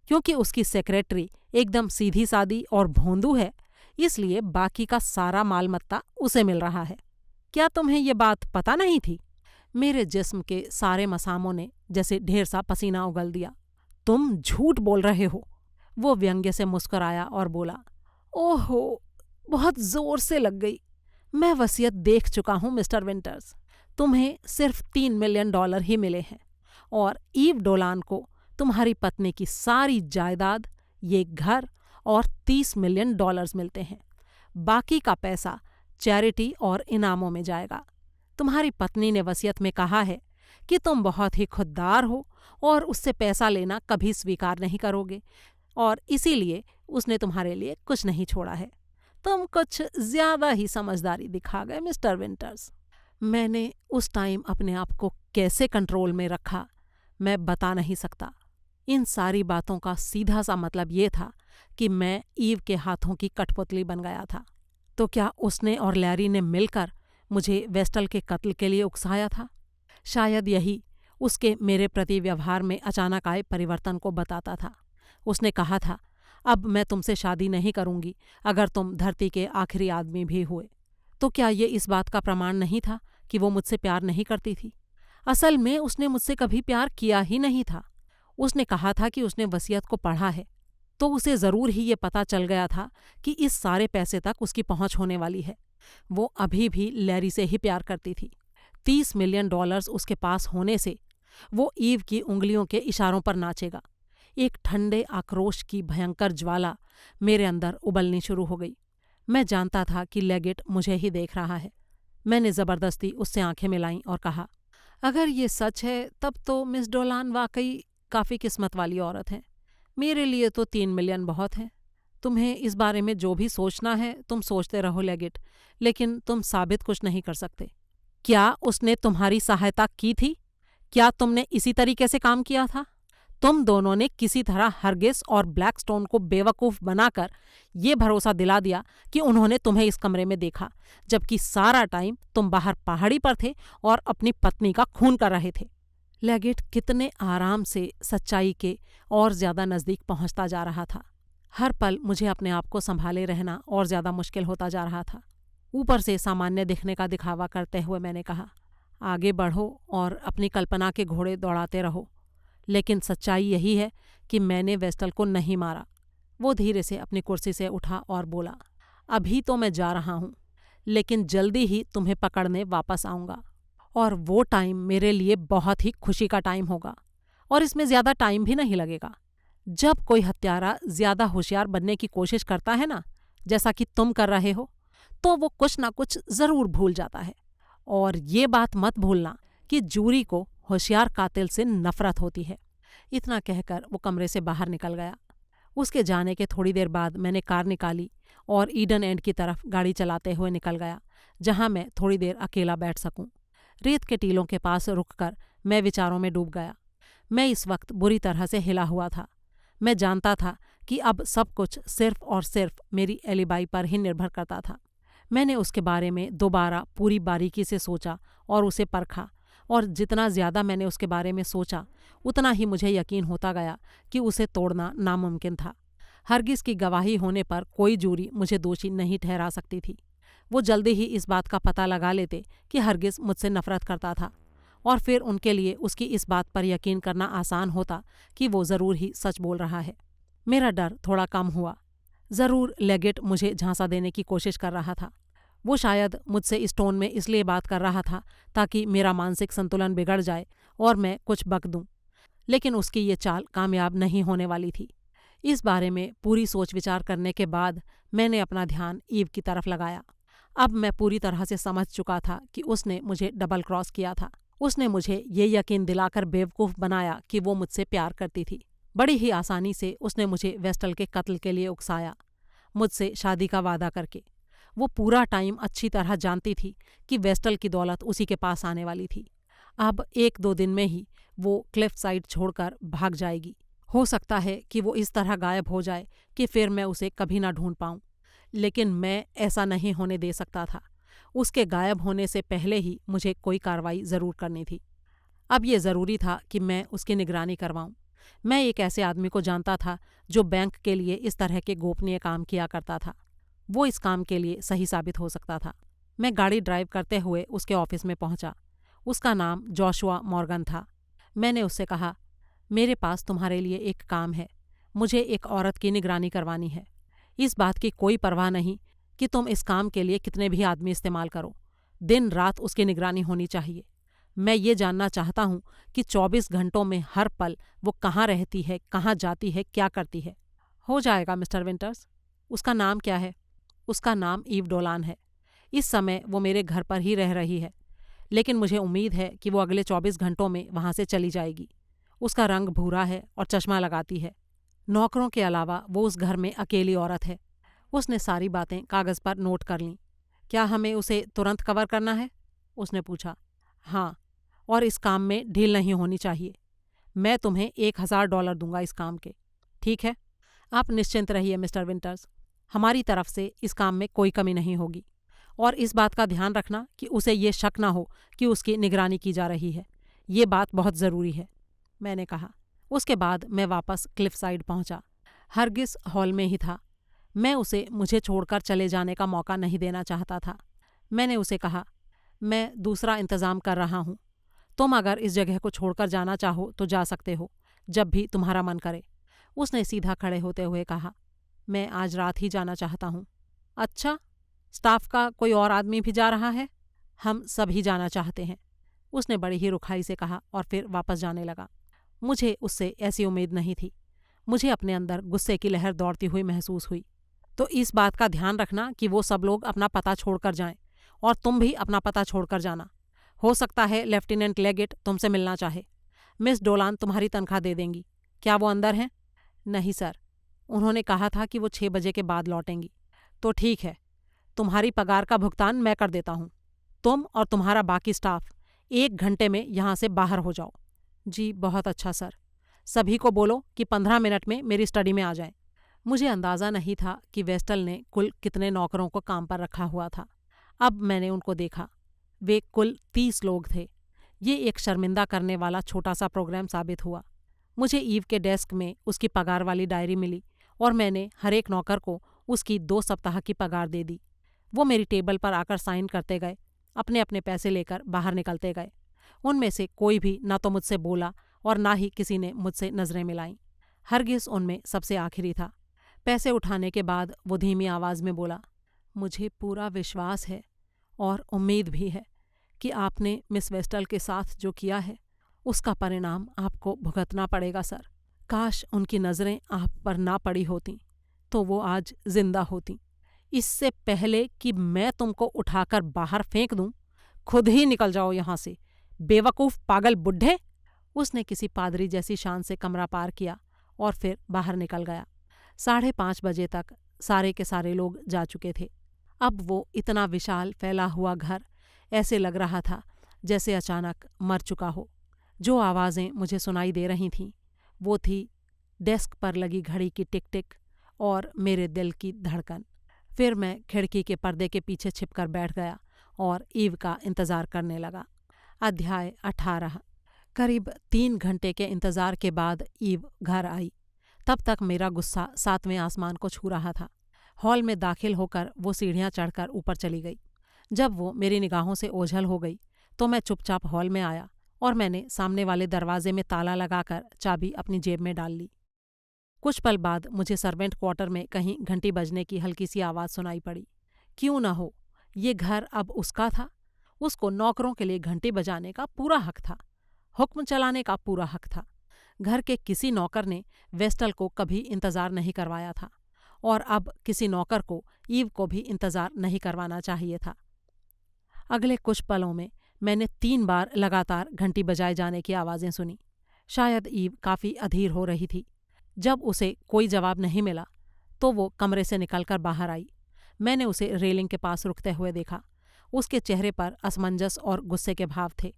क्योंकि उसकी सेक्रेटरी एकदम सीधी सादी और भोंदू है, इसलिए बाकी का सारा मालमत्ता उसे मिल रहा है। क्या तुम्हें ये बात पता नहीं थी? मेरे जिस्म के सारे मसामों ने जैसे ढेर सा पसीना उगल दिया। तुम झूठ बोल रहे हो। वो व्यंग्य से मुस्कुराया और बोला, ओहो, बहुत जोर से लग गई। मैं वसीयत देख चुका हूं मिस्टर विंटर्स। तुम्हें सिर्फ $3 मिलियन ही मिले हैं, और ईव डोलान को तुम्हारी पत्नी की सारी जायदाद, ये घर और $30 मिलियन मिलते हैं। बाकी का पैसा चैरिटी और इनामों में जाएगा। तुम्हारी पत्नी ने वसीयत में कहा है कि तुम बहुत ही खुददार हो और उससे पैसा लेना कभी स्वीकार नहीं करोगे, और इसीलिए उसने तुम्हारे लिए कुछ नहीं छोड़ा है। तुम कुछ ज्यादा ही समझदारी दिखा गए मिस्टर विंटर्स। मैंने उस टाइम अपने आप को कैसे कंट्रोल में रखा मैं बता नहीं सकता। इन सारी बातों का सीधा सा मतलब ये था कि मैं ईव के हाथों की कठपुतली बन गया था। तो क्या उसने और लैरी ने मिलकर मुझे वेस्टल के कत्ल के लिए उकसाया था? शायद यही उसके मेरे प्रति व्यवहार में अचानक आए परिवर्तन को बताता था। उसने कहा था, अब मैं तुमसे शादी नहीं करूंगी अगर तुम धरती के आखिरी आदमी भी हुए। तो क्या ये इस बात का प्रमाण नहीं था कि वो मुझसे प्यार नहीं करती थी? असल में उसने मुझसे कभी प्यार किया ही नहीं था। उसने कहा था कि उसने वसीयत को पढ़ा है, तो उसे जरूर ही ये पता चल गया था कि इस सारे पैसे तक उसकी पहुंच होने वाली है। वो अभी भी लैरी से ही प्यार करती थी। $30 मिलियन उसके पास होने से वो ईव की उंगलियों के इशारों पर नाचेगा। एक ठंडे आक्रोश की भयंकर ज्वाला मेरे अंदर उबलनी शुरू हो गई। मैं जानता था कि लेगिट मुझे ही देख रहा है। मैंने जबरदस्ती उससे आंखें मिलाईं और कहा, अगर ये सच है तब तो मिस डोलान वाकई काफ़ी किस्मत वाली औरत है। मेरे लिए तो 3 मिलियन बहुत है। तुम्हें इस बारे में जो भी सोचना है तुम सोचते रहो लेगिट, लेकिन तुम साबित कुछ नहीं कर सकते। क्या उसने तुम्हारी सहायता की थी? क्या तुमने इसी तरीके से काम किया था? तुम दोनों ने किसी तरह हरगिस और ब्लैकस्टोन को बेवकूफ़ बनाकर ये भरोसा दिला दिया कि उन्होंने तुम्हें इस कमरे में देखा, जबकि सारा टाइम तुम बाहर पहाड़ी पर थे और अपनी पत्नी का खून कर रहे थे। लेगेट कितने आराम से सच्चाई के और ज्यादा नजदीक पहुंचता जा रहा था। हर पल मुझे अपने आप को संभाले रहना और ज्यादा मुश्किल होता जा रहा था। ऊपर से सामान्य दिखने का दिखावा करते हुए मैंने कहा, आगे बढ़ो और अपनी कल्पना के घोड़े दौड़ाते रहो, लेकिन सच्चाई यही है कि मैंने वेस्टल को नहीं मारा। वो धीरे से अपनी कुर्सी से उठा और बोला, अभी तो मैं जा रहा हूँ, लेकिन जल्दी ही तुम्हें पकड़ने वापस आऊँगा, और वो टाइम मेरे लिए बहुत ही खुशी का टाइम होगा, और इसमें ज़्यादा टाइम भी नहीं लगेगा। जब कोई हत्यारा ज़्यादा होशियार बनने की कोशिश करता है ना, जैसा कि तुम कर रहे हो, तो वो कुछ ना कुछ ज़रूर भूल जाता है। और ये बात मत भूलना कि जूरी को होशियार कातिल से नफरत होती है। इतना कहकर वो कमरे से बाहर निकल गया। उसके जाने के थोड़ी देर बाद मैंने कार निकाली और ईडन एंड की तरफ गाड़ी चलाते हुए निकल गया, जहां मैं थोड़ी देर अकेला बैठ सकूं। रेत के टीलों के पास रुककर मैं विचारों में डूब गया। मैं इस वक्त बुरी तरह से हिला हुआ था। मैं जानता था कि अब सब कुछ सिर्फ और सिर्फ मेरी एलिबाई पर ही निर्भर करता था। मैंने उसके बारे में दोबारा पूरी बारीकी से सोचा और उसे परखा, और जितना ज़्यादा मैंने उसके बारे में सोचा, उतना ही मुझे यकीन होता गया कि उसे तोड़ना नामुमकिन था। हरगिज़ की गवाही होने पर कोई जूरी मुझे दोषी नहीं ठहरा सकती थी। वो जल्दी ही इस बात का पता लगा लेते कि हरगिज़ मुझसे नफरत करता था, और फिर उनके लिए उसकी इस बात पर यकीन करना आसान होता कि वो ज़रूर ही सच बोल रहा है। मेरा डर थोड़ा कम हुआ। ज़रूर लेगेट मुझे झांसा देने की कोशिश कर रहा था। वो शायद मुझसे इस टोन में इसलिए बात कर रहा था ताकि मेरा मानसिक संतुलन बिगड़ जाए और मैं कुछ बक दूं, लेकिन उसकी ये चाल कामयाब नहीं होने वाली थी। इस बारे में पूरी सोच विचार करने के बाद मैंने अपना ध्यान ईव की तरफ लगाया। अब मैं पूरी तरह से समझ चुका था कि उसने मुझे डबल क्रॉस किया था। उसने मुझे ये यकीन दिलाकर बेवकूफ़ बनाया कि वो मुझसे प्यार करती थी। बड़ी ही आसानी से उसने मुझे वेस्टल के कत्ल के लिए उकसाया, मुझसे शादी का वादा करके। वो पूरा टाइम अच्छी तरह जानती थी कि वेस्टल की दौलत उसी के पास आने वाली थी। अब 1-2 दिन में ही वो क्लिफ साइड छोड़कर भाग जाएगी। हो सकता है कि वो इस तरह गायब हो जाए कि फिर मैं उसे कभी ना ढूंढ पाऊं, लेकिन मैं ऐसा नहीं होने दे सकता था। उसके गायब होने से पहले ही मुझे कोई कार्रवाई ज़रूर करनी थी। अब ये ज़रूरी था कि मैं उसकी निगरानी करवाऊं। मैं एक ऐसे आदमी को जानता था जो बैंक के लिए इस तरह के गोपनीय काम किया करता था। वो इस काम के लिए सही साबित हो सकता था। मैं गाड़ी ड्राइव करते हुए उसके ऑफिस में पहुंचा। उसका नाम जोशुआ मॉर्गन था। मैंने उससे कहा, मेरे पास तुम्हारे लिए एक काम है। मुझे एक औरत की निगरानी करवानी है। इस बात की कोई परवाह नहीं कि तुम इस काम के लिए कितने भी आदमी इस्तेमाल करो, दिन रात उसकी निगरानी होनी चाहिए। मैं ये जानना चाहता हूँ कि 24 घंटों में हर पल वो कहाँ रहती है, कहाँ जाती है, क्या करती है। हो जाएगा मिस्टर विंटर्स। उसका नाम क्या है? उसका नाम ईव डोलान है। इस समय वो मेरे घर पर ही रह रही है, लेकिन मुझे उम्मीद है कि वो अगले 24 घंटों में वहाँ से चली जाएगी। उसका रंग भूरा है और चश्मा लगाती है। नौकरों के अलावा वो उस घर में अकेली औरत है। उसने सारी बातें कागज़ पर नोट कर लीं। क्या हमें उसे तुरंत कवर करना है? उसने पूछा। हाँ, और इस काम में ढील नहीं होनी चाहिए। मैं तुम्हें $1000 दूंगा इस काम के। ठीक है? आप निश्चिंत रहिए मिस्टर विंटर्स। हमारी तरफ से इस काम में कोई कमी नहीं होगी, और इस बात का ध्यान रखना कि उसे ये शक ना हो कि उसकी निगरानी की जा रही है। ये बात बहुत ज़रूरी है, मैंने कहा। उसके बाद मैं वापस क्लिफ साइड पहुंचा। हरगिस हॉल में ही था। मैं उसे मुझे छोड़कर चले जाने का मौका नहीं देना चाहता था। मैंने उसे कहा, मैं दूसरा इंतज़ाम कर रहा हूँ। तुम अगर इस जगह को छोड़कर जाना चाहो तो जा सकते हो, जब भी तुम्हारा मन करे। उसने सीधा खड़े होते हुए कहा, मैं आज रात ही जाना चाहता हूँ। अच्छा, स्टाफ का कोई और आदमी भी जा रहा है? हम सभी जाना चाहते हैं, उसने बड़ी ही रुखाई से कहा, और फिर वापस जाने लगा। मुझे उससे ऐसी उम्मीद नहीं थी। मुझे अपने अंदर गुस्से की लहर दौड़ती हुई महसूस हुई। तो इस बात का ध्यान रखना कि वो सब लोग अपना पता छोड़कर जाएं, और तुम भी अपना पता छोड़कर जाना। हो सकता है लेफ्टिनेंट लेगेट तुमसे मिलना चाहे। मिस डोलान तुम्हारी तनख्वाह दे देंगी। क्या वो अंदर हैं? नहीं सर, उन्होंने कहा था कि वो 6 बजे के बाद लौटेंगी। तो ठीक है, तुम्हारी पगार का भुगतान मैं कर देता हूँ। तुम और तुम्हारा बाकी स्टाफ 1 घंटे में यहाँ से बाहर हो जाओ। जी बहुत अच्छा सर। सभी को बोलो कि 15 मिनट में मेरी स्टडी में आ जाएं। मुझे अंदाज़ा नहीं था कि वेस्टल ने कुल कितने नौकरों को काम पर रखा हुआ था। अब मैंने उनको देखा। वे कुल 30 लोग थे। ये एक शर्मिंदा करने वाला छोटा सा प्रोग्राम साबित हुआ। मुझे ईव के डेस्क में उसकी पगार वाली डायरी मिली और मैंने हर एक नौकर को उसकी 2 सप्ताह की पगार दे दी। वो मेरी टेबल पर आकर साइन करते गए, अपने अपने पैसे लेकर बाहर निकलते गए। उनमें से कोई भी ना तो मुझसे बोला और ना ही किसी ने मुझसे नजरें मिलाईं। हरगिज उनमें सबसे आखिरी था। पैसे उठाने के बाद वो धीमी आवाज में बोला, मुझे पूरा विश्वास है और उम्मीद भी है कि आपने मिस वेस्टल के साथ जो किया है उसका परिणाम आपको भुगतना पड़ेगा सर। काश उनकी नज़रें आप पर ना पड़ी होती तो वो आज जिंदा होती। इससे पहले कि मैं तुमको उठाकर बाहर फेंक दूं, खुद ही निकल जाओ यहाँ से, बेवकूफ़ पागल बुड्ढे। उसने किसी पादरी जैसी शान से कमरा पार किया और फिर बाहर निकल गया। 5:30 बजे तक सारे के सारे लोग जा चुके थे। अब वो इतना विशाल फैला हुआ घर ऐसे लग रहा था जैसे अचानक मर चुका हो। जो आवाज़ें मुझे सुनाई दे रही थीं वो थी डेस्क पर लगी घड़ी की टिक टिक और मेरे दिल की धड़कन। फिर मैं खिड़की के पर्दे के पीछे छिपकर बैठ गया और ईव का इंतज़ार करने लगा। अध्याय 18। करीब 3 घंटे के इंतज़ार के बाद ईव घर आई। तब तक मेरा गुस्सा 7वें आसमान को छू रहा था। हॉल में दाखिल होकर वो सीढ़ियाँ चढ़कर ऊपर चली गई। जब वो मेरी निगाहों से ओझल हो गई तो मैं चुपचाप हॉल में आया और मैंने सामने वाले दरवाजे में ताला लगाकर चाबी अपनी जेब में डाल ली। कुछ पल बाद मुझे सर्वेंट क्वार्टर में कहीं घंटी बजने की हल्की सी आवाज़ सुनाई पड़ी। क्यों न हो, ये घर अब उसका था। उसको नौकरों के लिए घंटी बजाने का पूरा हक था, हुक्म चलाने का पूरा हक था। घर के किसी नौकर ने वेस्टल को कभी इंतज़ार नहीं करवाया था और अब किसी नौकर को ईव को भी इंतज़ार नहीं करवाना चाहिए था। अगले कुछ पलों में मैंने 3 बार लगातार घंटी बजाए जाने की आवाज़ें सुनी। शायद ईव काफ़ी अधीर हो रही थी। जब उसे कोई जवाब नहीं मिला तो वो कमरे से निकलकर बाहर आई। मैंने उसे रेलिंग के पास रुकते हुए देखा। उसके चेहरे पर असमंजस और गुस्से के भाव थे।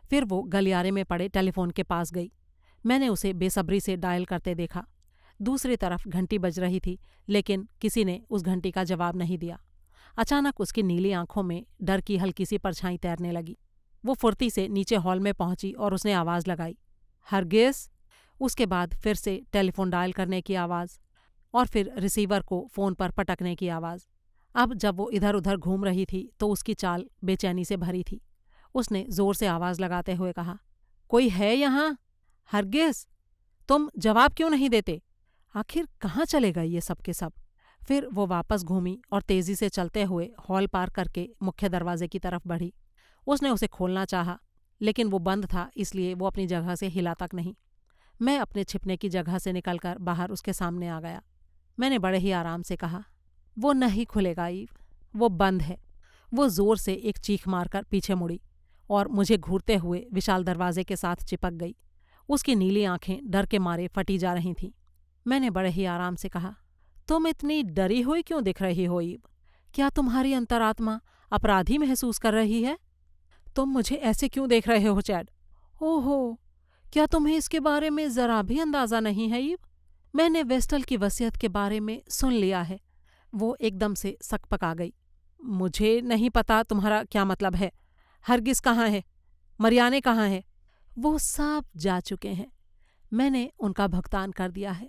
फिर वो गलियारे में पड़े टेलीफोन के पास गई। मैंने उसे बेसब्री से डायल करते देखा। दूसरी तरफ घंटी बज रही थी लेकिन किसी ने उस घंटी का जवाब नहीं दिया। अचानक उसकी नीली आंखों में डर की हल्की सी परछाई तैरने लगी। वो फुर्ती से नीचे हॉल में पहुंची और उसने आवाज़ लगाई, हरगिज़। उसके बाद फिर से टेलीफोन डायल करने की आवाज़ और फिर रिसीवर को फ़ोन पर पटकने की आवाज़। अब जब वो इधर उधर घूम रही थी तो उसकी चाल बेचैनी से भरी थी। उसने ज़ोर से आवाज़ लगाते हुए कहा, कोई है यहाँ? हरगिज़, तुम जवाब क्यों नहीं देते? आखिर कहाँ चले गए ये सब के सब? फिर वो वापस घूमी और तेज़ी से चलते हुए हॉल पार करके मुख्य दरवाजे की तरफ बढ़ी। उसने उसे खोलना चाहा लेकिन वो बंद था, इसलिए वो अपनी जगह से हिला तक नहीं। मैं अपने छिपने की जगह से निकलकर बाहर उसके सामने आ गया। मैंने बड़े ही आराम से कहा, वो नहीं खुलेगा ईव, वो बंद है। वो ज़ोर से एक चीख मारकर पीछे मुड़ी और मुझे घूरते हुए विशाल दरवाजे के साथ चिपक गई। उसकी नीली आंखें डर के मारे फटी जा रही थीं। मैंने बड़े ही आराम से कहा, तुम इतनी डरी हुई क्यों दिख रही हो ईव? क्या तुम्हारी अंतरात्मा अपराधी महसूस कर रही है? तुम मुझे ऐसे क्यों देख रहे हो चैड? ओहो, क्या तुम्हें इसके बारे में ज़रा भी अंदाज़ा नहीं है ईव? मैंने वेस्टल की वसीयत के बारे में सुन लिया है। वो एकदम से सकपका गई। मुझे नहीं पता तुम्हारा क्या मतलब है। हरगिज़ कहाँ है? मरियाने कहाँ है? वो सब जा चुके हैं। मैंने उनका भुगतान कर दिया है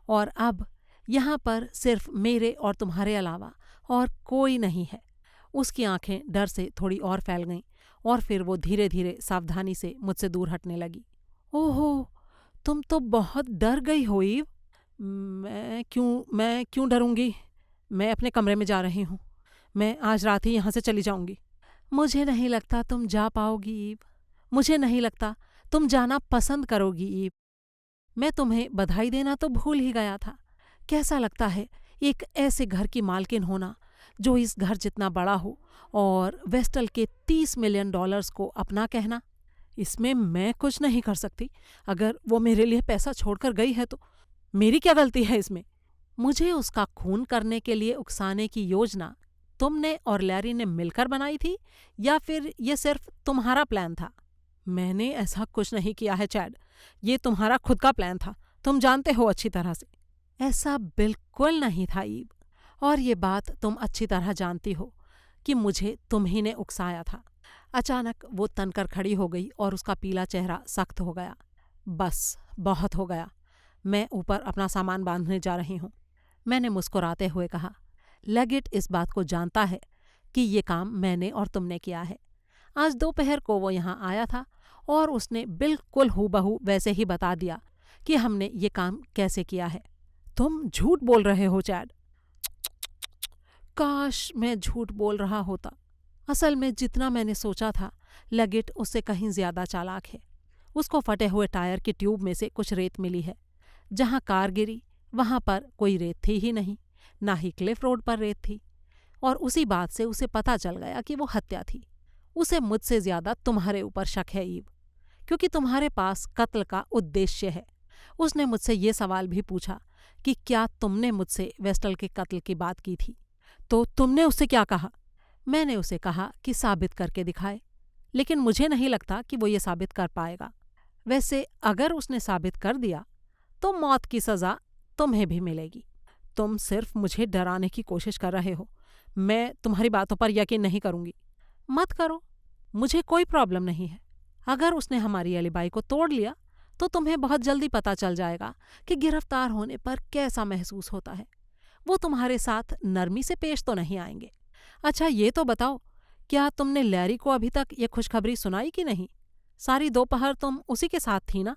और अब यहाँ पर सिर्फ मेरे और तुम्हारे अलावा और कोई नहीं है। उसकी आंखें डर से थोड़ी और फैल गईं और फिर वो धीरे धीरे सावधानी से मुझसे दूर हटने लगी। ओहो, तुम तो बहुत डर गई हो ईव। मैं क्यों डरूंगी? मैं अपने कमरे में जा रही हूँ। मैं आज रात ही यहाँ से चली जाऊँगी। मुझे नहीं लगता तुम जा पाओगी ईव। मुझे नहीं लगता तुम जाना पसंद करोगी ईव। मैं तुम्हें बधाई देना तो भूल ही गया था। कैसा लगता है एक ऐसे घर की मालकिन होना जो इस घर जितना बड़ा हो और वेस्टल के $30 मिलियन को अपना कहना। इसमें मैं कुछ नहीं कर सकती। अगर वो मेरे लिए पैसा छोड़कर गई है तो मेरी क्या गलती है इसमें? मुझे उसका खून करने के लिए उकसाने की योजना तुमने और लैरी ने मिलकर बनाई थी या फिर ये सिर्फ तुम्हारा प्लान था? मैंने ऐसा कुछ नहीं किया है चैड। ये तुम्हारा खुद का प्लान था, तुम जानते हो अच्छी तरह से। ऐसा बिल्कुल नहीं था ईव, और ये बात तुम अच्छी तरह जानती हो कि मुझे तुम ही ने उकसाया था। अचानक वो तनकर खड़ी हो गई और उसका पीला चेहरा सख्त हो गया। बस, बहुत हो गया। मैं ऊपर अपना सामान बांधने जा रही हूँ, मैंने मुस्कुराते हुए कहा। लेगिट इस बात को जानता है कि ये काम मैंने और तुमने किया है। आज दोपहर को वो यहाँ आया था और उसने बिल्कुल हूबहू वैसे ही बता दिया कि हमने ये काम कैसे किया है। तुम झूठ बोल रहे हो चैड। काश मैं झूठ बोल रहा होता। असल में जितना मैंने सोचा था, लेगिट उससे कहीं ज्यादा चालाक है। उसको फटे हुए टायर की ट्यूब में से कुछ रेत मिली है। जहाँ कार गिरी वहां पर कोई रेत थी ही नहीं, ना ही क्लिफ रोड पर रेत थी। और उसी बात से उसे पता चल गया कि वो हत्या थी। उसे मुझसे ज्यादा तुम्हारे ऊपर शक है ईव, क्योंकि तुम्हारे पास कत्ल का उद्देश्य है। उसने मुझसे ये सवाल भी पूछा कि क्या तुमने मुझसे वेस्टल के कत्ल की बात की थी। तो तुमने उससे क्या कहा? मैंने उसे कहा कि साबित करके दिखाए, लेकिन मुझे नहीं लगता कि वो ये साबित कर पाएगा। वैसे अगर उसने साबित कर दिया तो मौत की सज़ा तुम्हें भी मिलेगी। तुम सिर्फ मुझे डराने की कोशिश कर रहे हो। मैं तुम्हारी बातों पर यकीन नहीं करूंगी। मत करो, मुझे कोई प्रॉब्लम नहीं है। अगर उसने हमारी एलिबाई को तोड़ लिया तो तुम्हें बहुत जल्दी पता चल जाएगा कि गिरफ्तार होने पर कैसा महसूस होता है। वो तुम्हारे साथ नरमी से पेश तो नहीं आएंगे। अच्छा ये तो बताओ, क्या तुमने लैरी को अभी तक ये खुशखबरी सुनाई कि नहीं? सारी दोपहर तुम उसी के साथ थी ना?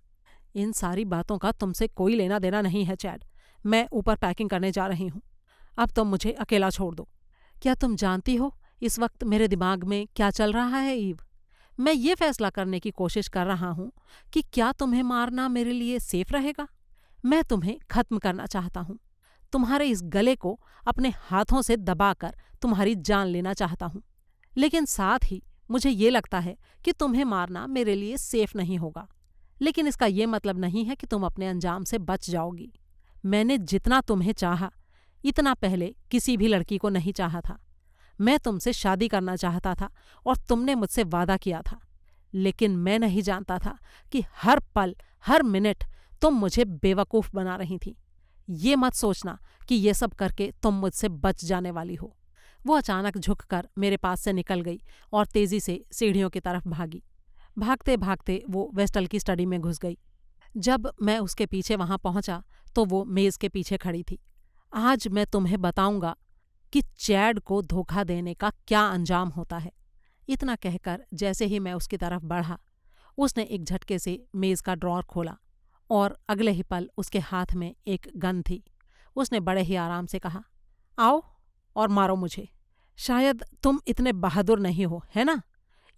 इन सारी बातों का तुमसे कोई लेना देना नहीं है चैड। मैं ऊपर पैकिंग करने जा रही हूँ। अब तुम मुझे अकेला छोड़ दो। क्या तुम जानती हो इस वक्त मेरे दिमाग में क्या चल रहा है ईव? मैं ये फैसला करने की कोशिश कर रहा हूँ कि क्या तुम्हें मारना मेरे लिए सेफ रहेगा। मैं तुम्हें खत्म करना चाहता हूँ। तुम्हारे इस गले को अपने हाथों से दबाकर तुम्हारी जान लेना चाहता हूँ। लेकिन साथ ही मुझे ये लगता है कि तुम्हें मारना मेरे लिए सेफ नहीं होगा। लेकिन इसका ये मतलब नहीं है कि तुम अपने अंजाम से बच जाओगी। मैंने जितना तुम्हें चाहा, इतना पहले किसी भी लड़की को नहीं चाहा था। मैं तुमसे शादी करना चाहता था और तुमने मुझसे वादा किया था। लेकिन मैं नहीं जानता था कि हर पल, हर मिनट तुम मुझे बेवकूफ़ बना रही थी। ये मत सोचना कि ये सब करके तुम मुझसे बच जाने वाली हो। वो अचानक झुककर मेरे पास से निकल गई और तेजी से सीढ़ियों की तरफ भागी। भागते भागते वो वेस्टल की स्टडी में घुस गई। जब मैं उसके पीछे वहां पहुंचा तो वो मेज़ के पीछे खड़ी थी। आज मैं तुम्हें बताऊंगा कि चैड को धोखा देने का क्या अंजाम होता है। इतना कहकर जैसे ही मैं उसकी तरफ बढ़ा, उसने एक झटके से मेज़ का ड्रॉर खोला और अगले ही पल उसके हाथ में एक गन थी। उसने बड़े ही आराम से कहा, आओ और मारो मुझे। शायद तुम इतने बहादुर नहीं हो, है ना?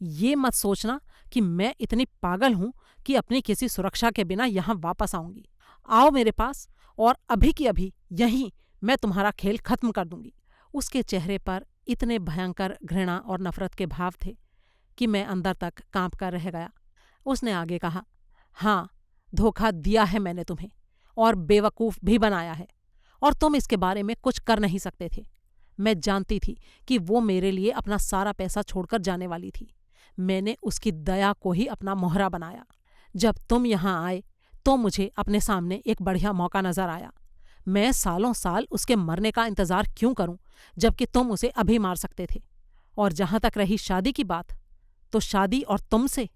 ये मत सोचना कि मैं इतनी पागल हूं कि अपनी किसी सुरक्षा के बिना यहां वापस आऊंगी। आओ मेरे पास और अभी की अभी यहीं मैं तुम्हारा खेल खत्म कर दूंगी। उसके चेहरे पर इतने भयंकर घृणा और नफरत के भाव थे कि मैं अंदर तक कांप कर रह गया। उसने आगे कहा, हाँ, धोखा दिया है मैंने तुम्हें और बेवकूफ़ भी बनाया है, और तुम इसके बारे में कुछ कर नहीं सकते थे। मैं जानती थी कि वो मेरे लिए अपना सारा पैसा छोड़कर जाने वाली थी। मैंने उसकी दया को ही अपना मोहरा बनाया। जब तुम यहाँ आए तो मुझे अपने सामने एक बढ़िया मौका नजर आया। मैं सालों साल उसके मरने का इंतजार क्यों करूं, जबकि तुम उसे अभी मार सकते थे। और जहां तक रही शादी की बात, तो शादी और तुमसे,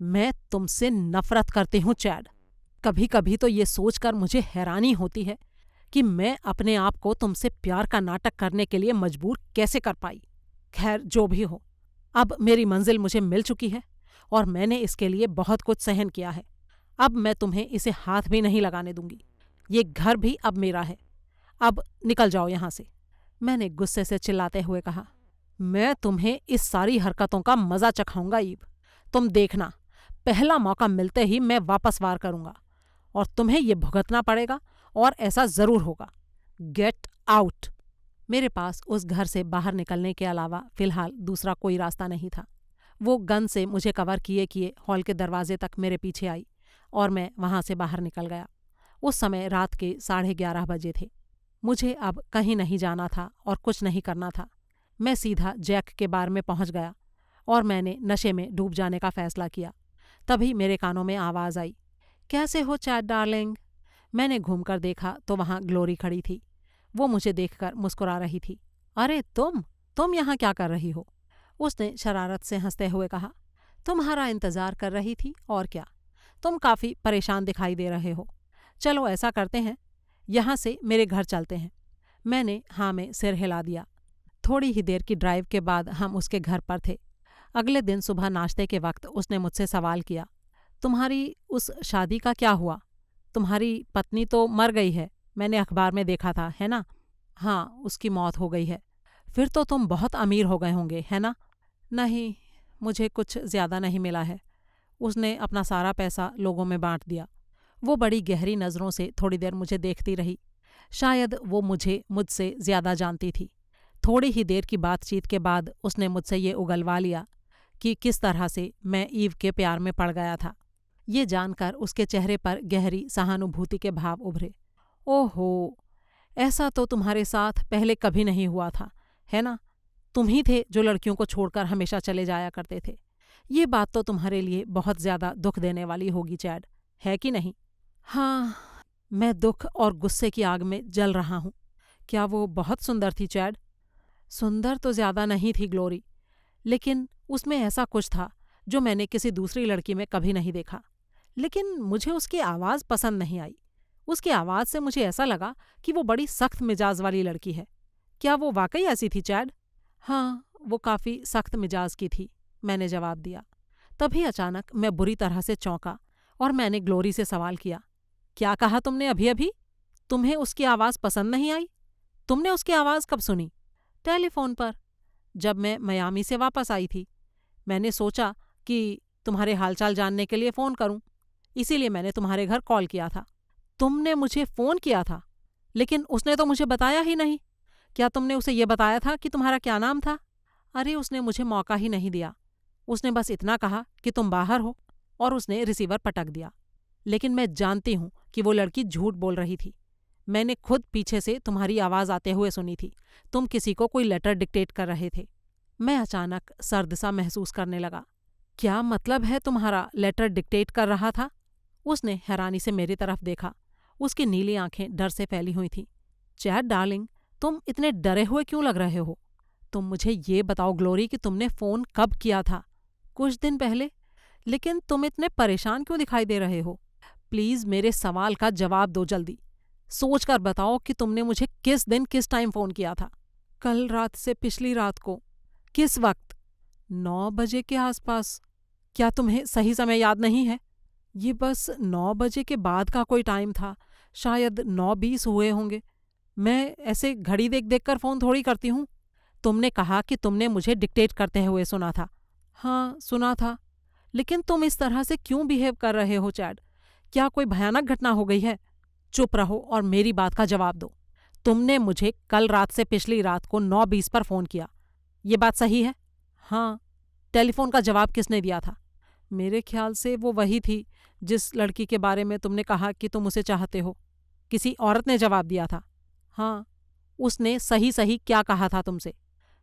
मैं तुमसे नफरत करती हूं चैड। कभी कभी तो ये सोचकर मुझे हैरानी होती है कि मैं अपने आप को तुमसे प्यार का नाटक करने के लिए मजबूर कैसे कर पाई। खैर, जो भी हो, अब मेरी मंजिल मुझे मिल चुकी है और मैंने इसके लिए बहुत कुछ सहन किया है। अब मैं तुम्हें इसे हाथ भी नहीं लगाने दूंगी। ये घर भी अब मेरा है। अब निकल जाओ यहाँ से। मैंने गुस्से से चिल्लाते हुए कहा, मैं तुम्हें इस सारी हरकतों का मजा चखाऊंगा ईव। तुम देखना, पहला मौका मिलते ही मैं वापस वार करूंगा और तुम्हें ये भुगतना पड़ेगा, और ऐसा जरूर होगा। Get out. मेरे पास उस घर से बाहर निकलने के अलावा फिलहाल दूसरा कोई रास्ता नहीं था। वो गन से मुझे कवर किए किए हॉल के दरवाजे तक मेरे पीछे आई और मैं वहां से बाहर निकल गया। उस समय रात के 11:30 बजे थे। मुझे अब कहीं नहीं जाना था और कुछ नहीं करना था। मैं सीधा जैक के बार में पहुंच गया और मैंने नशे में डूब जाने का फैसला किया। तभी मेरे कानों में आवाज़ आई, कैसे हो चैड डार्लिंग? मैंने घूमकर देखा तो वहाँ ग्लोरी खड़ी थी। वो मुझे देखकर मुस्कुरा रही थी। अरे तुम यहाँ क्या कर रही हो? उसने शरारत से हंसते हुए कहा। तुम्हारा इंतजार कर रही थी और क्या। तुम काफी परेशान दिखाई दे रहे हो। चलो ऐसा करते हैं, यहाँ से मेरे घर चलते हैं। मैंने हाँ में सिर हिला दिया। थोड़ी ही देर की ड्राइव के बाद हम उसके घर पर थे। अगले दिन सुबह नाश्ते के वक्त उसने मुझसे सवाल किया, तुम्हारी उस शादी का क्या हुआ? तुम्हारी पत्नी तो मर गई है, मैंने अखबार में देखा था, है ना? हाँ, उसकी मौत हो गई है। फिर तो तुम बहुत अमीर हो गए होंगे, है ना? नहीं, मुझे कुछ ज्यादा नहीं मिला है। उसने अपना सारा पैसा लोगों में बांट दिया। वो बड़ी गहरी नज़रों से थोड़ी देर मुझे देखती रही। शायद वो मुझसे ज्यादा जानती थी। थोड़ी ही देर की बातचीत के बाद उसने मुझसे ये उगलवा लिया कि किस तरह से मैं ईव के प्यार में पड़ गया था। ये जानकर उसके चेहरे पर गहरी सहानुभूति के भाव उभरे। ओहो, ऐसा तो तुम्हारे साथ पहले कभी नहीं हुआ था, है ना? तुम ही थे जो लड़कियों को छोड़कर हमेशा चले जाया करते थे। ये बात तो तुम्हारे लिए बहुत ज्यादा दुख देने वाली होगी चैड, है कि नहीं? हाँ, मैं दुख और गुस्से की आग में जल रहा हूँ। क्या वो बहुत सुंदर थी चैड? सुंदर तो ज्यादा नहीं थी ग्लोरी, लेकिन उसमें ऐसा कुछ था जो मैंने किसी दूसरी लड़की में कभी नहीं देखा। लेकिन मुझे उसकी आवाज़ पसंद नहीं आई। उसकी आवाज़ से मुझे ऐसा लगा कि वो बड़ी सख्त मिजाज वाली लड़की है। क्या वो वाकई ऐसी थी चैड? हाँ, वो काफ़ी सख्त मिजाज की थी, मैंने जवाब दिया। तभी अचानक मैं बुरी तरह से चौंका और मैंने ग्लोरी से सवाल किया, क्या कहा तुमने अभी अभी? तुम्हें उसकी आवाज़ पसंद नहीं आई? तुमने उसकी आवाज़ कब सुनी? टेलीफोन पर, जब मैं मियामी से वापस आई थी। मैंने सोचा कि तुम्हारे हालचाल जानने के लिए फ़ोन करूं, इसीलिए मैंने तुम्हारे घर कॉल किया था। तुमने मुझे फ़ोन किया था, लेकिन उसने तो मुझे बताया ही नहीं। क्या तुमने उसे ये बताया था कि तुम्हारा क्या नाम था? अरे उसने मुझे मौका ही नहीं दिया। उसने बस इतना कहा कि तुम बाहर हो और उसने रिसीवर पटक दिया। लेकिन मैं जानती हूँ कि वो लड़की झूठ बोल रही थी। मैंने खुद पीछे से तुम्हारी आवाज़ आते हुए सुनी थी। तुम किसी को कोई लेटर डिक्टेट कर रहे थे। मैं अचानक सर्द सा महसूस करने लगा। क्या मतलब है तुम्हारा लेटर डिक्टेट कर रहा था? उसने हैरानी से मेरी तरफ देखा। उसकी नीली आंखें डर से फैली हुई थीं। चैड डार्लिंग, तुम इतने डरे हुए क्यों लग रहे हो? तुम मुझे ये बताओ ग्लोरी कि तुमने फ़ोन कब किया था? कुछ दिन पहले। लेकिन तुम इतने परेशान क्यों दिखाई दे रहे हो? प्लीज़ मेरे सवाल का जवाब दो जल्दी। सोच कर बताओ कि तुमने मुझे किस दिन किस टाइम फ़ोन किया था? कल रात से पिछली रात को। किस वक्त? 9 बजे के आसपास। क्या तुम्हें सही समय याद नहीं है? ये बस 9 बजे के बाद का कोई टाइम था। शायद 9:20 हुए होंगे। मैं ऐसे घड़ी देख देख कर फ़ोन थोड़ी करती हूँ। तुमने कहा कि तुमने मुझे डिक्टेट करते हुए सुना था। हाँ, सुना था। लेकिन तुम इस तरह से क्यों बिहेव कर रहे हो चैड? क्या कोई भयानक घटना हो गई है? चुप रहो और मेरी बात का जवाब दो। तुमने मुझे कल रात से पिछली रात को 9:20 पर फ़ोन किया। ये बात सही है? हाँ। टेलीफोन का जवाब किसने दिया था? मेरे ख्याल से वो वही थी जिस लड़की के बारे में तुमने कहा कि तुम उसे चाहते हो। किसी औरत ने जवाब दिया था? हाँ। उसने सही सही क्या कहा था तुमसे?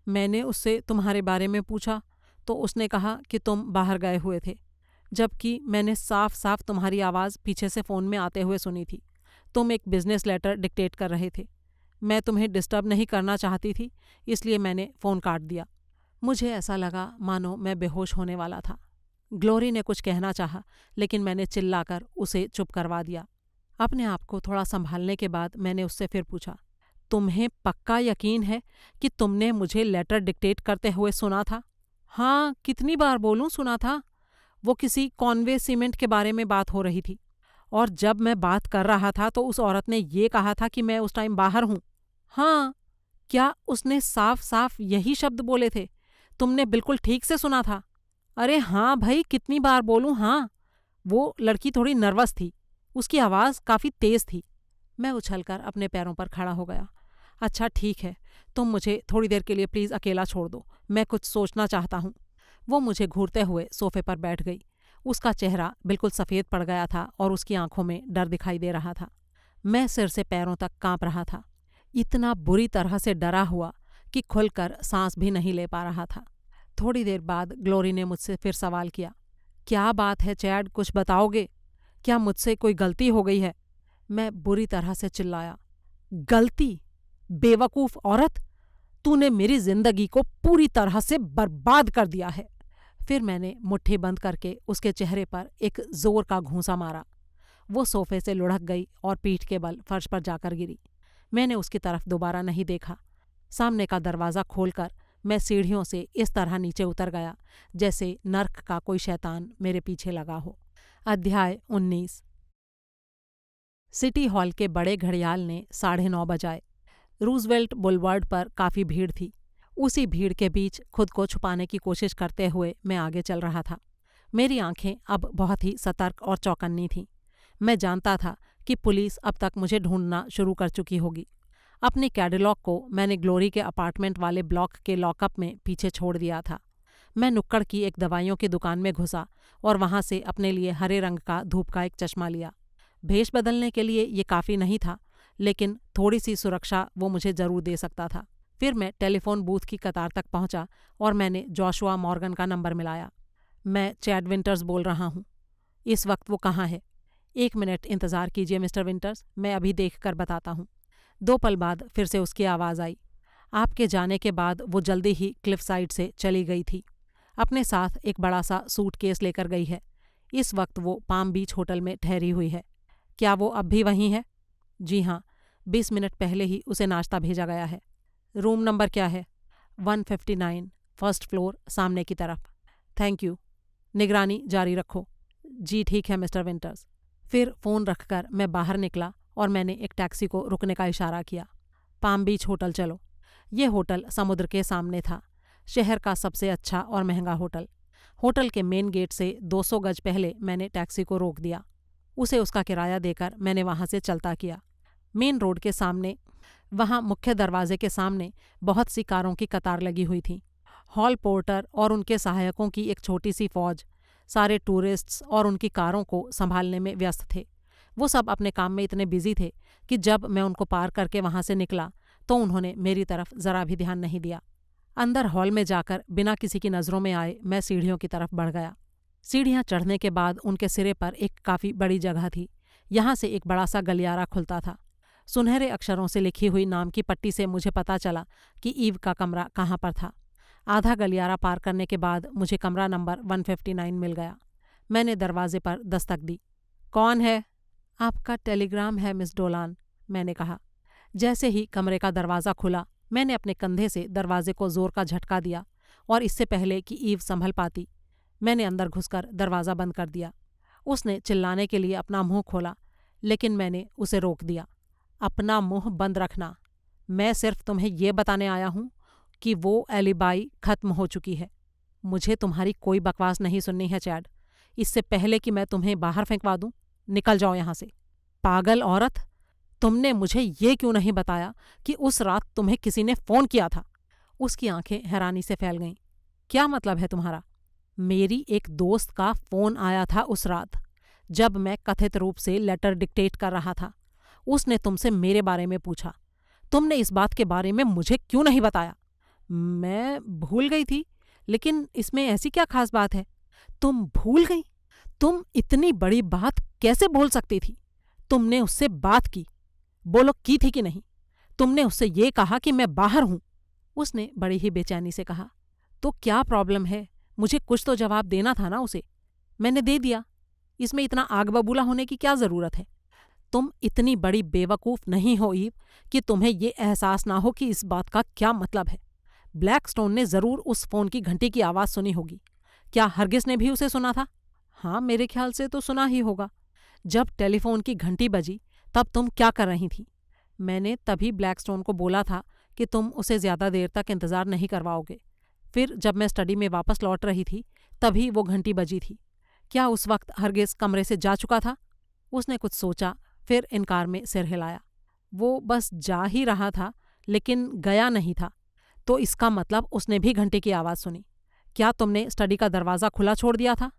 मैंने उससे तुम्हारे बारे में पूछा तो उसने कहा कि तुम बाहर गए हुए थे, जबकि मैंने साफ साफ तुम्हारी आवाज़ पीछे से फ़ोन में आते हुए सुनी थी। तुम एक बिजनेस लेटर डिक्टेट कर रहे थे। मैं तुम्हें डिस्टर्ब नहीं करना चाहती थी, इसलिए मैंने फ़ोन काट दिया। मुझे ऐसा लगा मानो मैं बेहोश होने वाला था। ग्लोरी ने कुछ कहना चाहा, लेकिन मैंने चिल्लाकर उसे चुप करवा दिया। अपने आप को थोड़ा संभालने के बाद मैंने उससे फिर पूछा, तुम्हें पक्का यकीन है कि तुमने मुझे लेटर डिक्टेट करते हुए सुना था? हाँ, कितनी बार बोलूं सुना था। वो किसी कॉन्वे सीमेंट के बारे में बात हो रही थी, और जब मैं बात कर रहा था तो उस औरत ने ये कहा था कि मैं उस टाइम बाहर हूँ। हाँ। क्या उसने साफ साफ यही शब्द बोले थे? तुमने बिल्कुल ठीक से सुना था? अरे हाँ भाई, कितनी बार बोलूं? हाँ। वो लड़की थोड़ी नर्वस थी। उसकी आवाज़ काफ़ी तेज़ थी। मैं उछलकर अपने पैरों पर खड़ा हो गया। अच्छा ठीक है, तुम मुझे थोड़ी देर के लिए प्लीज़ अकेला छोड़ दो, मैं कुछ सोचना चाहता हूँ। वो मुझे घूरते हुए सोफे पर बैठ गई। उसका चेहरा बिल्कुल सफ़ेद पड़ गया था और उसकी आंखों में डर दिखाई दे रहा था। मैं सिर से पैरों तक कांप रहा था, इतना बुरी तरह से डरा हुआ कि खुलकर सांस भी नहीं ले पा रहा था। थोड़ी देर बाद ग्लोरी ने मुझसे फिर सवाल किया, क्या बात है चैड, कुछ बताओगे? क्या मुझसे कोई गलती हो गई है? मैं बुरी तरह से चिल्लाया, गलती? बेवकूफ़ औरत! तूने मेरी जिंदगी को पूरी तरह से बर्बाद कर दिया है। फिर मैंने मुट्ठी बंद करके उसके चेहरे पर एक जोर का घूंसा मारा। वो सोफे से लुढ़क गई और पीठ के बल फर्श पर जाकर गिरी। मैंने उसकी तरफ दोबारा नहीं देखा। सामने का दरवाज़ा खोलकर मैं सीढ़ियों से इस तरह नीचे उतर गया जैसे नर्क का कोई शैतान मेरे पीछे लगा हो। अध्याय 19। सिटी हॉल के बड़े घड़ियाल ने 9:30 बजाए। रूजवेल्ट बुलवार्ड पर काफ़ी भीड़ थी। उसी भीड़ के बीच खुद को छुपाने की कोशिश करते हुए मैं आगे चल रहा था। मेरी आंखें अब बहुत ही सतर्क और चौकन्नी थीं। मैं जानता था कि पुलिस अब तक मुझे ढूंढना शुरू कर चुकी होगी। अपनी कैडिलॉक को मैंने ग्लोरी के अपार्टमेंट वाले ब्लॉक के लॉकअप में पीछे छोड़ दिया था। मैं नुक्कड़ की एक दवाइयों की दुकान में घुसा और वहां से अपने लिए हरे रंग का धूप का एक चश्मा लिया। भेष बदलने के लिए ये काफ़ी नहीं था, लेकिन थोड़ी सी सुरक्षा वो मुझे ज़रूर दे सकता था। फिर मैं टेलीफोन बूथ की कतार तक पहुंचा और मैंने जॉशुआ मॉर्गन का नंबर मिलाया। मैं चैड विंटर्स बोल रहा हूँ। इस वक्त वो कहाँ है? 1 मिनट इंतज़ार कीजिए मिस्टर विंटर्स, मैं अभी देख कर बताता हूँ। 2 पल बाद फिर से उसकी आवाज़ आई। आपके जाने के बाद वो जल्दी ही क्लिफ साइड से चली गई थी। अपने साथ एक बड़ा सा सूटकेस लेकर गई है। इस वक्त वो पाम बीच होटल में ठहरी हुई है। क्या वो अब भी वहीं है? जी हाँ, 20 मिनट पहले ही उसे नाश्ता भेजा गया है। रूम नंबर क्या है? 159, फर्स्ट फ्लोर, सामने की तरफ। Thank you. निगरानी जारी रखो। जी ठीक है मिस्टर विंटर्स। फिर फ़ोन रखकर मैं बाहर निकला और मैंने एक टैक्सी को रुकने का इशारा किया। पाम बीच होटल चलो। ये होटल समुद्र के सामने था। शहर का सबसे अच्छा और महंगा होटल। होटल के मेन गेट से 200 गज पहले मैंने टैक्सी को रोक दिया। उसे उसका किराया देकर मैंने वहाँ से चलता किया। मेन रोड के सामने, वहाँ मुख्य दरवाजे के सामने बहुत सी कारों की कतार लगी हुई थी। हॉल पोर्टर और उनके सहायकों की एक छोटी सी फौज सारे टूरिस्ट्स और उनकी कारों को संभालने में व्यस्त थे। वो सब अपने काम में इतने बिजी थे कि जब मैं उनको पार करके वहाँ से निकला तो उन्होंने मेरी तरफ ज़रा भी ध्यान नहीं दिया। अंदर हॉल में जाकर बिना किसी की नज़रों में आए मैं सीढ़ियों की तरफ बढ़ गया। सीढ़ियाँ चढ़ने के बाद उनके सिरे पर एक काफ़ी बड़ी जगह थी। यहाँ से एक बड़ा सा गलियारा खुलता था। सुनहरे अक्षरों से लिखी हुई नाम की पट्टी से मुझे पता चला कि ईव का कमरा कहाँ पर था। आधा गलियारा पार करने के बाद मुझे कमरा नंबर 159 मिल गया। मैंने दरवाजे पर दस्तक दी। कौन है? आपका टेलीग्राम है मिस डोलान, मैंने कहा। जैसे ही कमरे का दरवाज़ा खुला मैंने अपने कंधे से दरवाजे को जोर का झटका दिया और इससे पहले कि ईव संभल पाती मैंने अंदर घुसकर दरवाज़ा बंद कर दिया। उसने चिल्लाने के लिए अपना मुंह खोला, लेकिन मैंने उसे रोक दिया। अपना मुंह बंद रखना। मैं सिर्फ तुम्हें ये बताने आया हूँ कि वो एलिबाई खत्म हो चुकी है। मुझे तुम्हारी कोई बकवास नहीं सुननी है चैड। इससे पहले कि मैं तुम्हें बाहर फेंकवा दूँ, निकल जाओ यहाँ से। पागल औरत, तुमने मुझे ये क्यों नहीं बताया कि उस रात तुम्हें किसी ने फ़ोन किया था? उसकी आंखें हैरानी से फैल गईं। क्या मतलब है तुम्हारा? मेरी एक दोस्त का फ़ोन आया था उस रात, जब मैं कथित रूप से लेटर डिक्टेट कर रहा था। उसने तुमसे मेरे बारे में पूछा। तुमने इस बात के बारे में मुझे क्यों नहीं बताया? मैं भूल गई थी, लेकिन इसमें ऐसी क्या खास बात है? तुम भूल गई? तुम इतनी बड़ी बात कैसे भूल सकती थी? तुमने उससे बात की, बोलो की थी कि नहीं? तुमने उससे ये कहा कि मैं बाहर हूं। उसने बड़ी ही बेचैनी से कहा। तो क्या प्रॉब्लम है? मुझे कुछ तो जवाब देना था ना उसे। मैंने दे दिया। इसमें इतना आग बबूला होने की क्या ज़रूरत है? तुम इतनी बड़ी बेवकूफ़ नहीं हो ईव कि तुम्हें ये एहसास ना हो कि इस बात का क्या मतलब है। ब्लैकस्टोन ने ज़रूर उस फ़ोन की घंटी की आवाज़ सुनी होगी। क्या हरगिज़ ने भी उसे सुना था? हाँ, मेरे ख्याल से तो सुना ही होगा। जब टेलीफोन की घंटी बजी तब तुम क्या कर रही थी? मैंने तभी ब्लैकस्टोन को बोला था कि तुम उसे ज़्यादा देर तक इंतज़ार नहीं करवाओगे। फिर जब मैं स्टडी में वापस लौट रही थी तभी वो घंटी बजी थी। क्या उस वक्त हरगिज़ कमरे से जा चुका था? उसने कुछ सोचा, फिर इनकार में सिर हिलाया। वो बस जा ही रहा था, लेकिन गया नहीं था। तो इसका मतलब उसने भी घंटे की आवाज़ सुनी। क्या तुमने स्टडी का दरवाज़ा खुला छोड़ दिया था?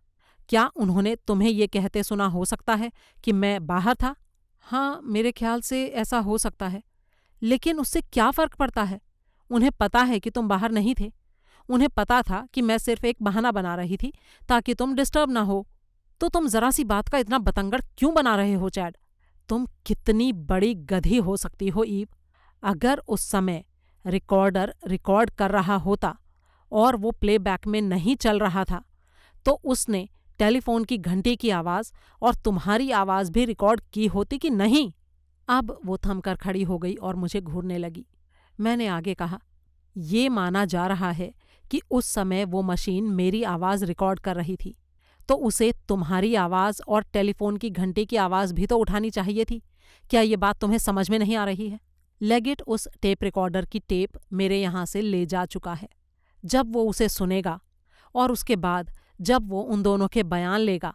क्या उन्होंने तुम्हें ये कहते सुना हो सकता है कि मैं बाहर था? हाँ, मेरे ख्याल से ऐसा हो सकता है। लेकिन उससे क्या फ़र्क पड़ता है? उन्हें पता है कि तुम बाहर नहीं थे। उन्हें पता था कि मैं सिर्फ एक बहाना बना रही थी ताकि तुम डिस्टर्ब ना हो। तो तुम ज़रा सी बात का इतना बतंगड़ क्यों बना रहे हो चैड? तुम कितनी बड़ी गधी हो सकती हो ईव? अगर उस समय रिकॉर्डर रिकॉर्ड कर रहा होता और वो प्लेबैक में नहीं चल रहा था, तो उसने टेलीफोन की घंटी की आवाज़ और तुम्हारी आवाज़ भी रिकॉर्ड की होती कि नहीं? अब वो थमकर खड़ी हो गई और मुझे घूरने लगी। मैंने आगे कहा, ये माना जा रहा है कि उस समय वो मशीन मेरी आवाज़ रिकॉर्ड कर रही थी, तो उसे तुम्हारी आवाज़ और टेलीफोन की घंटी की आवाज़ भी तो उठानी चाहिए थी। क्या ये बात तुम्हें समझ में नहीं आ रही है? लेगिट उस टेप रिकॉर्डर की टेप मेरे यहाँ से ले जा चुका है। जब वो उसे सुनेगा और उसके बाद जब वो उन दोनों के बयान लेगा,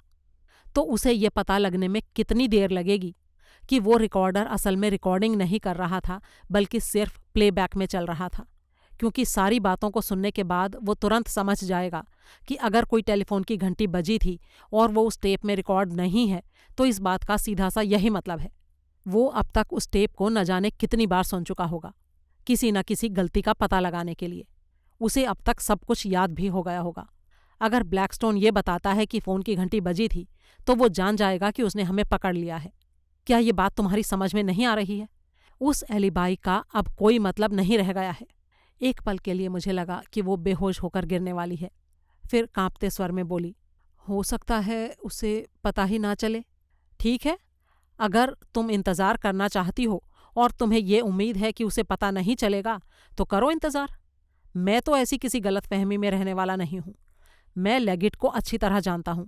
तो उसे ये पता लगने में कितनी देर लगेगी कि वो रिकॉर्डर असल में रिकॉर्डिंग नहीं कर रहा था, बल्कि सिर्फ प्लेबैक में चल रहा था। क्योंकि सारी बातों को सुनने के बाद वो तुरंत समझ जाएगा कि अगर कोई टेलीफोन की घंटी बजी थी और वो उस टेप में रिकॉर्ड नहीं है, तो इस बात का सीधा सा यही मतलब है। वो अब तक उस टेप को न जाने कितनी बार सुन चुका होगा, किसी न किसी गलती का पता लगाने के लिए। उसे अब तक सब कुछ याद भी हो गया होगा। अगर ब्लैकस्टोन ये बताता है कि फ़ोन की घंटी बजी थी, तो वो जान जाएगा कि उसने हमें पकड़ लिया है। क्या ये बात तुम्हारी समझ में नहीं आ रही है? उस एलिबाई का अब कोई मतलब नहीं रह गया है। एक पल के लिए मुझे लगा कि वो बेहोश होकर गिरने वाली है। फिर कांपते स्वर में बोली, हो सकता है उसे पता ही ना चले। ठीक है, अगर तुम इंतज़ार करना चाहती हो और तुम्हें ये उम्मीद है कि उसे पता नहीं चलेगा, तो करो इंतज़ार। मैं तो ऐसी किसी गलतफहमी में रहने वाला नहीं हूँ। मैं लेगिट को अच्छी तरह जानता हूँ।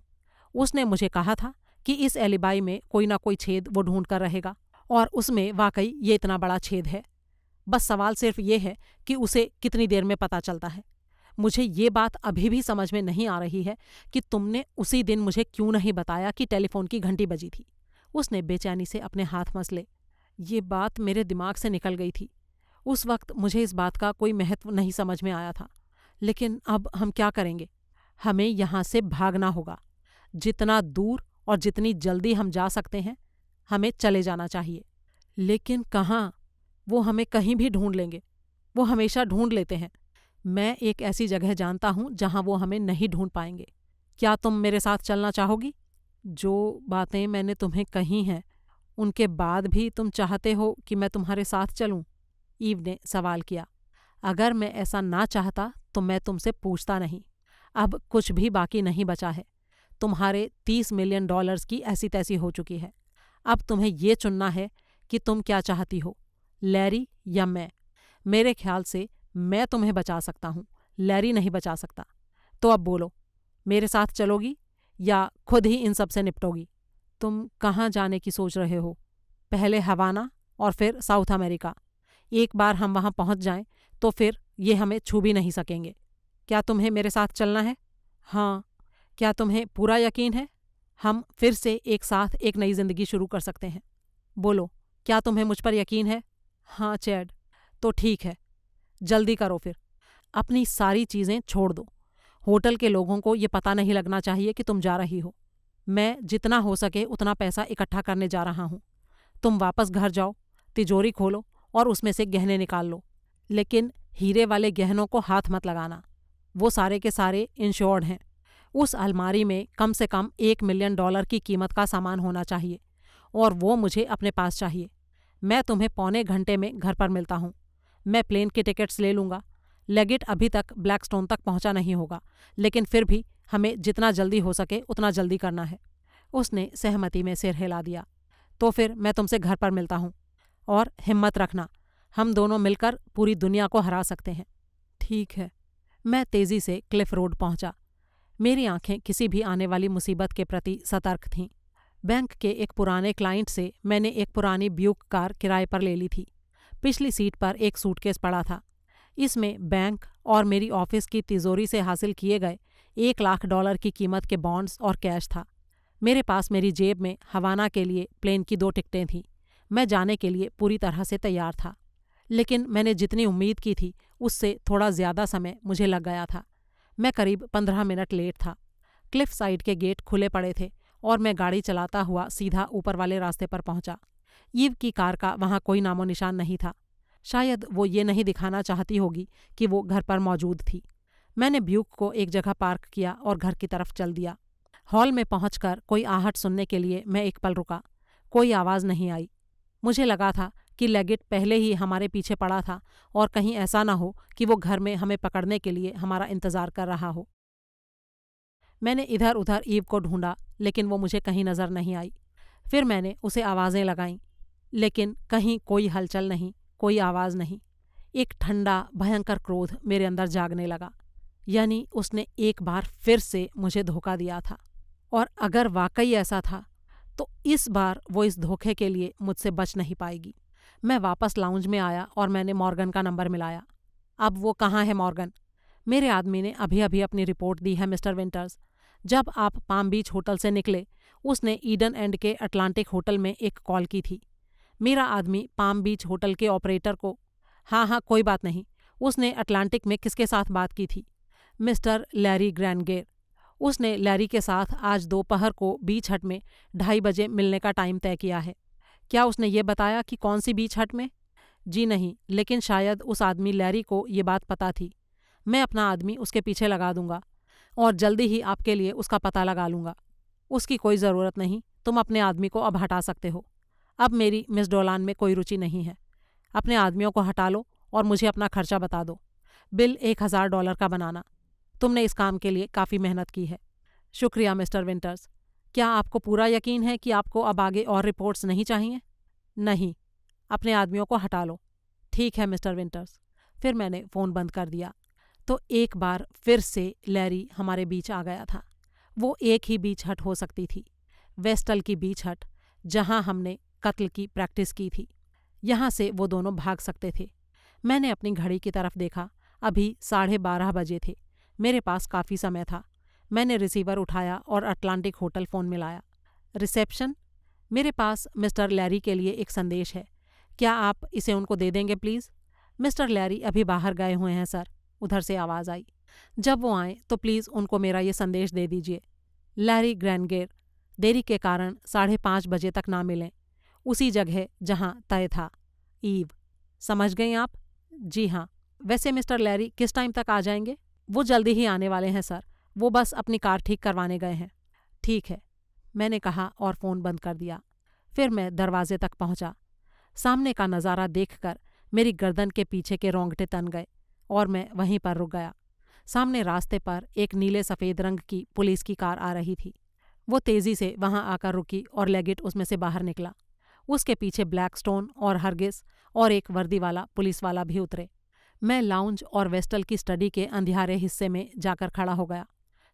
उसने मुझे कहा था कि इस एलिबाई में कोई ना कोई छेद वो ढूंढ कर रहेगा, और उसमें वाकई ये इतना बड़ा छेद है। बस सवाल सिर्फ ये है कि उसे कितनी देर में पता चलता है। मुझे ये बात अभी भी समझ में नहीं आ रही है कि तुमने उसी दिन मुझे क्यों नहीं बताया कि टेलीफोन की घंटी बजी थी। उसने बेचैनी से अपने हाथ मसले। ये बात मेरे दिमाग से निकल गई थी। उस वक्त मुझे इस बात का कोई महत्व नहीं समझ में आया था। लेकिन अब हम क्या करेंगे? हमें यहाँ से भागना होगा। जितना दूर और जितनी जल्दी हम जा सकते हैं, हमें चले जाना चाहिए। लेकिन कहाँ? वो हमें कहीं भी ढूंढ लेंगे। वो हमेशा ढूंढ लेते हैं। मैं एक ऐसी जगह जानता हूँ जहाँ वो हमें नहीं ढूंढ पाएंगे। क्या तुम मेरे साथ चलना चाहोगी? जो बातें मैंने तुम्हें कही हैं, उनके बाद भी तुम चाहते हो कि मैं तुम्हारे साथ चलूं? ईव ने सवाल किया। अगर मैं ऐसा ना चाहता तो मैं तुमसे पूछता नहीं। अब कुछ भी बाकी नहीं बचा है। तुम्हारे $30 मिलियन की ऐसी तैसी हो चुकी है। अब तुम्हें ये चुनना है कि तुम क्या चाहती हो, लैरी या मैं। मेरे ख्याल से मैं तुम्हें बचा सकता हूँ, लैरी नहीं बचा सकता। तो अब बोलो, मेरे साथ चलोगी या खुद ही इन सब से निपटोगी? तुम कहाँ जाने की सोच रहे हो? पहले हवाना और फिर साउथ अमेरिका। एक बार हम वहाँ पहुँच जाएं तो फिर ये हमें छू भी नहीं सकेंगे। क्या तुम्हें मेरे साथ चलना है? हाँ। क्या तुम्हें पूरा यकीन है? हम फिर से एक साथ एक नई जिंदगी शुरू कर सकते हैं। बोलो, क्या तुम्हें मुझ पर यकीन है? हाँ चैड। तो ठीक है, जल्दी करो फिर। अपनी सारी चीज़ें छोड़ दो। होटल के लोगों को ये पता नहीं लगना चाहिए कि तुम जा रही हो। मैं जितना हो सके उतना पैसा इकट्ठा करने जा रहा हूँ। तुम वापस घर जाओ, तिजोरी खोलो और उसमें से गहने निकाल लो। लेकिन हीरे वाले गहनों को हाथ मत लगाना। वो सारे के सारे इंश्योर्ड हैं। उस अलमारी में कम से कम $1 मिलियन की कीमत का सामान होना चाहिए, और वो मुझे अपने पास चाहिए। मैं तुम्हें पौने घंटे में घर पर मिलता हूँ। मैं प्लेन के टिकट्स ले लूँगा। लेगिट अभी तक ब्लैकस्टोन तक पहुँचा नहीं होगा, लेकिन फिर भी हमें जितना जल्दी हो सके उतना जल्दी करना है। उसने सहमति में सिर हिला दिया। तो फिर मैं तुमसे घर पर मिलता हूँ, और हिम्मत रखना, हम दोनों मिलकर पूरी दुनिया को हरा सकते हैं। ठीक है। मैं तेज़ी से क्लिफ रोड पहुँचा। मेरी आंखें किसी भी आने वाली मुसीबत के प्रति सतर्क थीं। बैंक के एक पुराने क्लाइंट से मैंने एक पुरानी ब्यूक कार किराए पर ले ली थी। पिछली सीट पर एक सूटकेस पड़ा था। इसमें बैंक और मेरी ऑफिस की तिजोरी से हासिल किए गए $1 लाख की कीमत के बॉन्ड्स और कैश था। मेरे पास मेरी जेब में हवाना के लिए प्लेन की 2 टिकटें थीं। मैं जाने के लिए पूरी तरह से तैयार था। लेकिन मैंने जितनी उम्मीद की थी उससे थोड़ा ज़्यादा समय मुझे लग गया था। मैं करीब 15 मिनट लेट था। क्लिफ साइड के गेट खुले पड़े थे और मैं गाड़ी चलाता हुआ सीधा ऊपर वाले रास्ते पर पहुंचा। ईव की कार का वहाँ कोई नामो निशान नहीं था। शायद वो ये नहीं दिखाना चाहती होगी कि वो घर पर मौजूद थी। मैंने ब्यूक को एक जगह पार्क किया और घर की तरफ चल दिया। हॉल में पहुंचकर कोई आहट सुनने के लिए मैं एक पल रुका। कोई आवाज़ नहीं आई। मुझे लगा था कि लेगिट पहले ही हमारे पीछे पड़ा था और कहीं ऐसा ना हो कि वो घर में हमें पकड़ने के लिए हमारा इंतज़ार कर रहा हो। मैंने इधर उधर ईव को ढूंढा, लेकिन वो मुझे कहीं नज़र नहीं आई। फिर मैंने उसे आवाज़ें लगाईं, लेकिन कहीं कोई हलचल नहीं, कोई आवाज़ नहीं। एक ठंडा भयंकर क्रोध मेरे अंदर जागने लगा, यानी उसने एक बार फिर से मुझे धोखा दिया था। और अगर वाकई ऐसा था तो इस बार वो इस धोखे के लिए मुझसे बच नहीं पाएगी। मैं वापस लाउंज में आया और मैंने मॉर्गन का नंबर मिलाया। अब वो कहाँ है मॉर्गन? मेरे आदमी ने अभी अभी अपनी रिपोर्ट दी है मिस्टर विंटर्स। जब आप पाम बीच होटल से निकले उसने ईडन एंड के अटलांटिक होटल में एक कॉल की थी। मेरा आदमी पाम बीच होटल के ऑपरेटर को, हाँ हाँ कोई बात नहीं, उसने अटलांटिक में किसके साथ बात की थी? Mister Larry Granger. उसने लैरी के साथ आज दोपहर को बीच हट में 2:30 बजे मिलने का टाइम तय किया है। क्या उसने ये बताया कि कौन सी बीच हट में? जी नहीं, लेकिन शायद उस आदमी लैरी को ये बात पता थी। मैं अपना आदमी उसके पीछे लगा दूंगा और जल्दी ही आपके लिए उसका पता लगा लूँगा। उसकी कोई ज़रूरत नहीं, तुम अपने आदमी को अब हटा सकते हो। अब मेरी मिस डोलान में कोई रुचि नहीं है। अपने आदमियों को हटा लो और मुझे अपना खर्चा बता दो। बिल $1000 का बनाना। तुमने इस काम के लिए काफ़ी मेहनत की है। शुक्रिया मिस्टर विंटर्स। क्या आपको पूरा यकीन है कि आपको अब आगे और रिपोर्ट्स नहीं चाहिए? नहीं, अपने आदमियों को हटा लो। ठीक है मिस्टर विंटर्स। फिर मैंने फ़ोन बंद कर दिया। तो एक बार फिर से लैरी हमारे बीच आ गया था। वो एक ही बीच हट हो सकती थी, वेस्टल की बीच हट, जहाँ हमने कत्ल की प्रैक्टिस की थी। यहाँ से वो दोनों भाग सकते थे। मैंने अपनी घड़ी की तरफ देखा। अभी 12:30 बजे थे। मेरे पास काफ़ी समय था। मैंने रिसीवर उठाया और अटलांटिक होटल फ़ोन मिलाया। रिसेप्शन, मेरे पास मिस्टर लैरी के लिए एक संदेश है। क्या आप इसे उनको दे देंगे प्लीज़? मिस्टर लैरी अभी बाहर गए हुए हैं सर, उधर से आवाज़ आई। जब वो आएँ तो प्लीज़ उनको मेरा ये संदेश दे दीजिए। लैरी ग्रैनगेर, देरी के कारण 5:30 बजे तक ना मिलें, उसी जगह जहाँ तय था। ईव। समझ गई आप? जी हाँ। वैसे मिस्टर लैरी किस टाइम तक आ जाएंगे? वो जल्दी ही आने वाले हैं सर, वो बस अपनी कार ठीक करवाने गए हैं। ठीक है, मैंने कहा और फ़ोन बंद कर दिया। फिर मैं दरवाजे तक पहुंचा। सामने का नज़ारा देखकर मेरी गर्दन के पीछे के रोंगटे तन गए और मैं वहीं पर रुक गया। सामने रास्ते पर एक नीले सफ़ेद रंग की पुलिस की कार आ रही थी। वो तेज़ी से वहां आकर रुकी और लेगिट उसमें से बाहर निकला। उसके पीछे ब्लैकस्टोन और हरगिस और एक वर्दी वाला पुलिस वाला भी उतरे। मैं लाउंज और वेस्टल की स्टडी के अंधियारे हिस्से में जाकर खड़ा हो गया।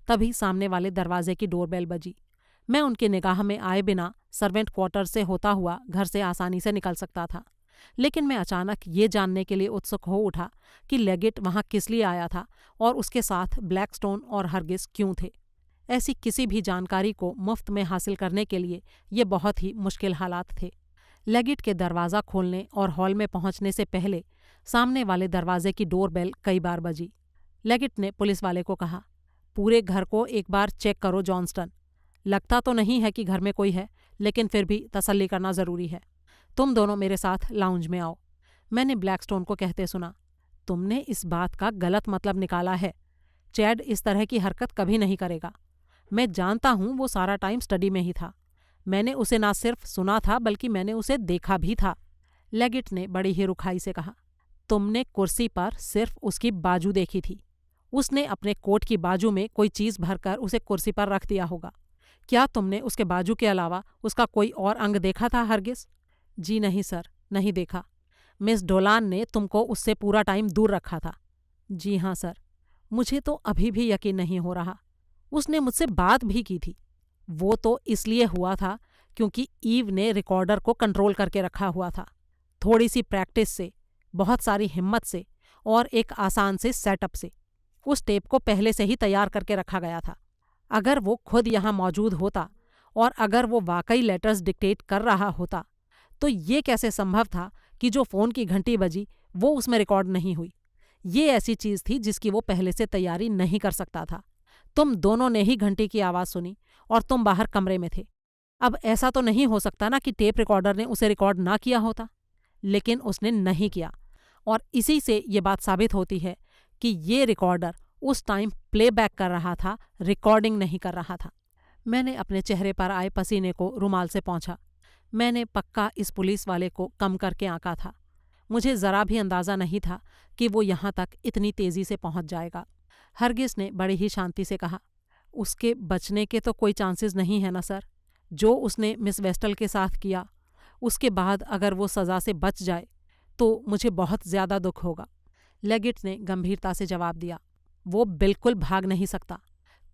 तभी सामने वाले दरवाजे की डोरबेल बजी। मैं उनकी निगाह में आए बिना सर्वेंट क्वार्टर से होता हुआ घर से आसानी से निकल सकता था, लेकिन मैं अचानक ये जानने के लिए उत्सुक हो उठा कि लेगिट वहाँ किस लिए आया था और उसके साथ ब्लैकस्टोन और हरगिस क्यों थे। ऐसी किसी भी जानकारी को मुफ्त में हासिल करने के लिए ये बहुत ही मुश्किल हालात थे। लेगिट के दरवाज़ा खोलने और हॉल में पहुंचने से पहले सामने वाले दरवाजे की डोरबेल कई बार बजी। लेगिट ने पुलिस वाले को कहा, पूरे घर को एक बार चेक करो जॉनस्टन। लगता तो नहीं है कि घर में कोई है, लेकिन फिर भी तसल्ली करना ज़रूरी है। तुम दोनों मेरे साथ लाउंज में आओ। मैंने ब्लैकस्टोन को कहते सुना, तुमने इस बात का गलत मतलब निकाला है। चैड इस तरह की हरकत कभी नहीं करेगा। मैं जानता हूँ वो सारा टाइम स्टडी में ही था। मैंने उसे ना सिर्फ सुना था बल्कि मैंने उसे देखा भी था। लेगिट ने बड़ी ही रुखाई से कहा, तुमने कुर्सी पर सिर्फ उसकी बाजू देखी थी। उसने अपने कोट की बाजू में कोई चीज़ भरकर उसे कुर्सी पर रख दिया होगा। क्या तुमने उसके बाजू के अलावा उसका कोई और अंग देखा था हरगिस? जी नहीं सर, नहीं देखा। मिस डोलान ने तुमको उससे पूरा टाइम दूर रखा था। जी हाँ सर। मुझे तो अभी भी यकीन नहीं हो रहा। उसने मुझसे बात भी की थी। वो तो इसलिए हुआ था क्योंकि ईव ने रिकॉर्डर को कंट्रोल करके रखा हुआ था। थोड़ी सी प्रैक्टिस से, बहुत सारी हिम्मत से और एक आसान से सेटअप से उस टेप को पहले से ही तैयार करके रखा गया था। अगर वो खुद यहाँ मौजूद होता और अगर वो वाकई लेटर्स डिक्टेट कर रहा होता तो ये कैसे संभव था कि जो फ़ोन की घंटी बजी वो उसमें रिकॉर्ड नहीं हुई? ये ऐसी चीज़ थी जिसकी वो पहले से तैयारी नहीं कर सकता था। तुम दोनों ने ही घंटी की आवाज़ सुनी और तुम बाहर कमरे में थे। अब ऐसा तो नहीं हो सकता ना कि टेप रिकॉर्डर ने उसे रिकॉर्ड ना किया होता। लेकिन उसने नहीं किया और इसी से ये बात साबित होती है कि ये रिकॉर्डर उस टाइम प्लेबैक कर रहा था, रिकॉर्डिंग नहीं कर रहा था। मैंने अपने चेहरे पर आए पसीने को रुमाल से पोंछा। मैंने पक्का इस पुलिस वाले को कम करके आंका था। मुझे ज़रा भी अंदाज़ा नहीं था कि वो यहाँ तक इतनी तेज़ी से पहुँच जाएगा। हरगिज़ ने बड़ी ही शांति से कहा, उसके बचने के तो कोई चांसेस नहीं है ना सर। जो उसने मिस वेस्टल के साथ किया, उसके बाद अगर वो सज़ा से बच जाए तो मुझे बहुत ज़्यादा दुख होगा। लेगिट ने गंभीरता से जवाब दिया, वो बिल्कुल भाग नहीं सकता।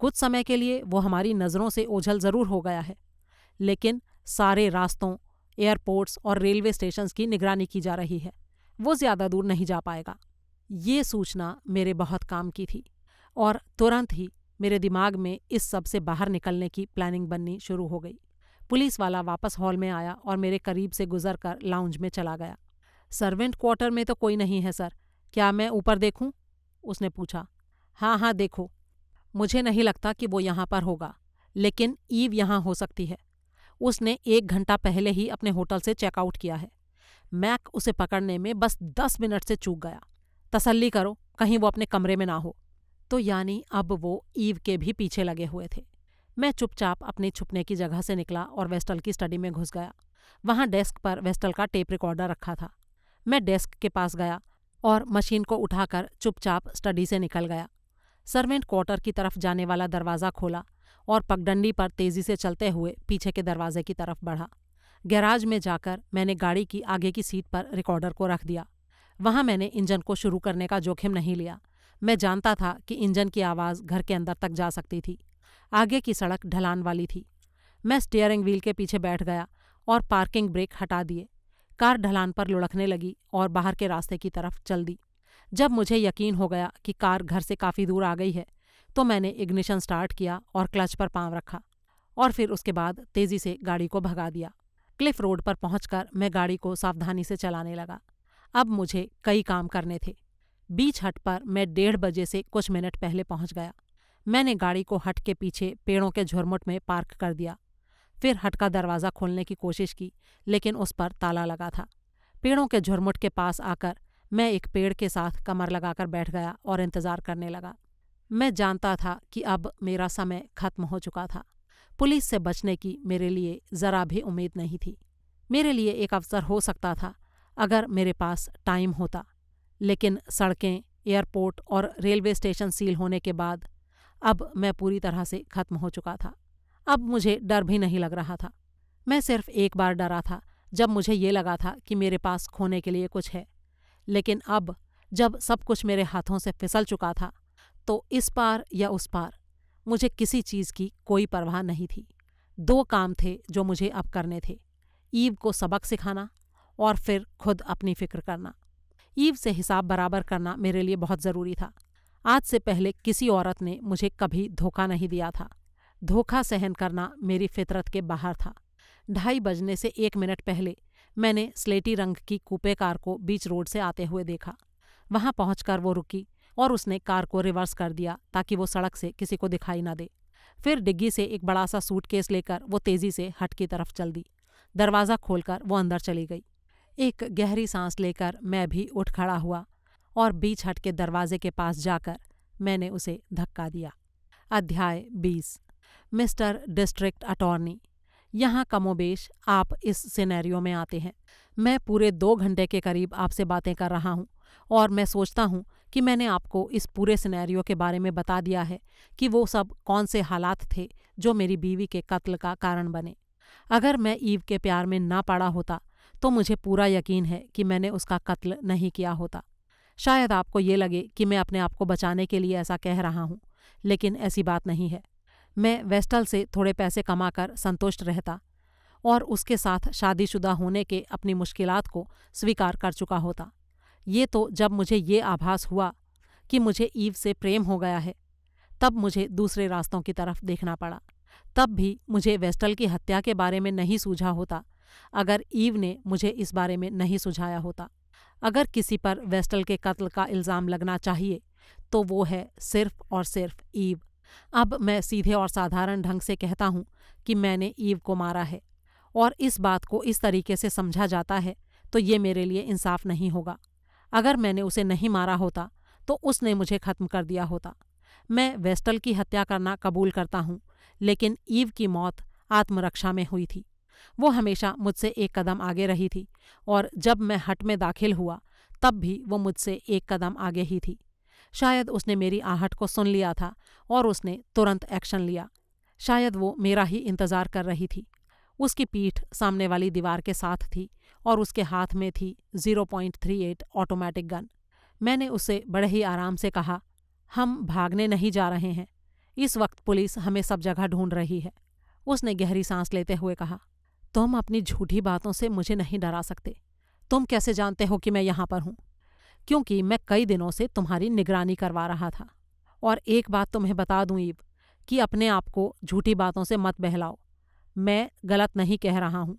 कुछ समय के लिए वो हमारी नज़रों से ओझल ज़रूर हो गया है, लेकिन सारे रास्तों, एयरपोर्ट्स और रेलवे स्टेशंस की निगरानी की जा रही है। वो ज़्यादा दूर नहीं जा पाएगा। ये सूचना मेरे बहुत काम की थी और तुरंत ही मेरे दिमाग में इस सब से बाहर निकलने की प्लानिंग बननी शुरू हो गई। पुलिस वाला वापस हॉल में आया और मेरे करीब से गुजरकर लाउंज में चला गया। सर्वेंट क्वार्टर में तो कोई नहीं है सर, क्या मैं ऊपर देखूं? उसने पूछा। हाँ हाँ देखो। मुझे नहीं लगता कि वो यहाँ पर होगा, लेकिन ईव यहाँ हो सकती है। उसने 1 घंटा पहले ही अपने होटल से चेकआउट किया है। मैक उसे पकड़ने में बस 10 मिनट से चूक गया। तसल्ली करो, कहीं वो अपने कमरे में ना हो। तो यानी अब वो ईव के भी पीछे लगे हुए थे। मैं चुपचाप अपनी छुपने की जगह से निकला और वेस्टल की स्टडी में घुस गया। वहाँ डेस्क पर वेस्टल का टेप रिकॉर्डर रखा था। मैं डेस्क के पास गया और मशीन को उठाकर चुपचाप स्टडी से निकल गया। सर्वेंट क्वार्टर की तरफ जाने वाला दरवाज़ा खोला और पगडंडी पर तेज़ी से चलते हुए पीछे के दरवाजे की तरफ बढ़ा। गैराज में जाकर मैंने गाड़ी की आगे की सीट पर रिकॉर्डर को रख दिया। वहाँ मैंने इंजन को शुरू करने का जोखिम नहीं लिया। मैं जानता था कि इंजन की आवाज़ घर के अंदर तक जा सकती थी। आगे की सड़क ढलान वाली थी। मैं स्टीयरिंग व्हील के पीछे बैठ गया और पार्किंग ब्रेक हटा दिए। कार ढलान पर लुढ़कने लगी और बाहर के रास्ते की तरफ चल दी। जब मुझे यकीन हो गया कि कार घर से काफ़ी दूर आ गई है, तो मैंने इग्निशन स्टार्ट किया और क्लच पर पाँव रखा और फिर उसके बाद तेज़ी से गाड़ी को भगा दिया। क्लिफ रोड पर पहुंचकर मैं गाड़ी को सावधानी से चलाने लगा। अब मुझे कई काम करने थे। बीच हट पर मैं 1:30 बजे से कुछ मिनट पहले पहुंच गया। मैंने गाड़ी को हट के पीछे पेड़ों के झुरमुट में पार्क कर दिया। फिर हट का दरवाज़ा खोलने की कोशिश की, लेकिन उस पर ताला लगा था। पेड़ों के झुरमुट के पास आकर मैं एक पेड़ के साथ कमर लगाकर बैठ गया और इंतज़ार करने लगा। मैं जानता था कि अब मेरा समय खत्म हो चुका था। पुलिस से बचने की मेरे लिए ज़रा भी उम्मीद नहीं थी। मेरे लिए एक अवसर हो सकता था अगर मेरे पास टाइम होता, लेकिन सड़कें, एयरपोर्ट और रेलवे स्टेशन सील होने के बाद अब मैं पूरी तरह से खत्म हो चुका था। अब मुझे डर भी नहीं लग रहा था। मैं सिर्फ एक बार डरा था, जब मुझे ये लगा था कि मेरे पास खोने के लिए कुछ है। लेकिन अब जब सब कुछ मेरे हाथों से फिसल चुका था, तो इस पार या उस पार मुझे किसी चीज़ की कोई परवाह नहीं थी। 2 काम थे जो मुझे अब करने थे, ईव को सबक सिखाना और फिर खुद अपनी फ़िक्र करना। ईव से हिसाब बराबर करना मेरे लिए बहुत ज़रूरी था। आज से पहले किसी औरत ने मुझे कभी धोखा नहीं दिया था। धोखा सहन करना मेरी फितरत के बाहर था। 2:30 बजने से 1 मिनट पहले मैंने स्लेटी रंग की कूपे कार को बीच रोड से आते हुए देखा। वहां पहुंचकर वो रुकी और उसने कार को रिवर्स कर दिया ताकि वो सड़क से किसी को दिखाई न दे। फिर डिग्गी से एक बड़ा सा सूटकेस लेकर वो तेज़ी से हट की तरफ चल दी। दरवाज़ा खोलकर वो अंदर चली गई। एक गहरी सांस लेकर मैं भी उठ खड़ा हुआ और बीच हट के दरवाजे के पास जाकर मैंने उसे धक्का दिया। अध्याय 20। मिस्टर डिस्ट्रिक्ट अटॉर्नी, यहाँ कमोबेश आप इस सिनेरियो में आते हैं। मैं पूरे 2 घंटे के करीब आपसे बातें कर रहा हूँ और मैं सोचता हूँ कि मैंने आपको इस पूरे सिनेरियो के बारे में बता दिया है कि वो सब कौन से हालात थे जो मेरी बीवी के कत्ल का कारण बने। अगर मैं ईव के प्यार में ना पड़ा होता तो मुझे पूरा यकीन है कि मैंने उसका कत्ल नहीं किया होता। शायद आपको ये लगे कि मैं अपने आप को बचाने के लिए ऐसा कह रहा हूँ, लेकिन ऐसी बात नहीं है। मैं वेस्टल से थोड़े पैसे कमाकर संतुष्ट रहता और उसके साथ शादीशुदा होने के अपनी मुश्किलात को स्वीकार कर चुका होता। ये तो जब मुझे ये आभास हुआ कि मुझे ईव से प्रेम हो गया है, तब मुझे दूसरे रास्तों की तरफ देखना पड़ा। तब भी मुझे वेस्टल की हत्या के बारे में नहीं सूझा होता अगर ईव ने मुझे इस बारे में नहीं सुझाया होता। अगर किसी पर वेस्टल के कत्ल का इल्ज़ाम लगना चाहिए तो वो है सिर्फ और सिर्फ ईव। अब मैं सीधे और साधारण ढंग से कहता हूँ कि मैंने ईव को मारा है, और इस बात को इस तरीके से समझा जाता है तो ये मेरे लिए इंसाफ नहीं होगा। अगर मैंने उसे नहीं मारा होता तो उसने मुझे ख़त्म कर दिया होता। मैं वेस्टल की हत्या करना कबूल करता हूँ, लेकिन ईव की मौत आत्मरक्षा में हुई थी। वो हमेशा मुझसे एक कदम आगे रही थी और जब मैं हट में दाखिल हुआ तब भी वो मुझसे एक कदम आगे ही थी। शायद उसने मेरी आहट को सुन लिया था और उसने तुरंत एक्शन लिया। शायद वो मेरा ही इंतज़ार कर रही थी। उसकी पीठ सामने वाली दीवार के साथ थी और उसके हाथ में थी 0.38 ऑटोमेटिक गन। मैंने उसे बड़े ही आराम से कहा, हम भागने नहीं जा रहे हैं। इस वक्त पुलिस हमें सब जगह ढूंढ रही है। उसने गहरी सांस लेते हुए कहा, तुम अपनी झूठी बातों से मुझे नहीं डरा सकते। तुम कैसे जानते हो कि मैं यहाँ पर हूँ? क्योंकि मैं कई दिनों से तुम्हारी निगरानी करवा रहा था। और एक बात तुम्हें बता दूं ईव, कि अपने आप को झूठी बातों से मत बहलाओ। मैं गलत नहीं कह रहा हूँ।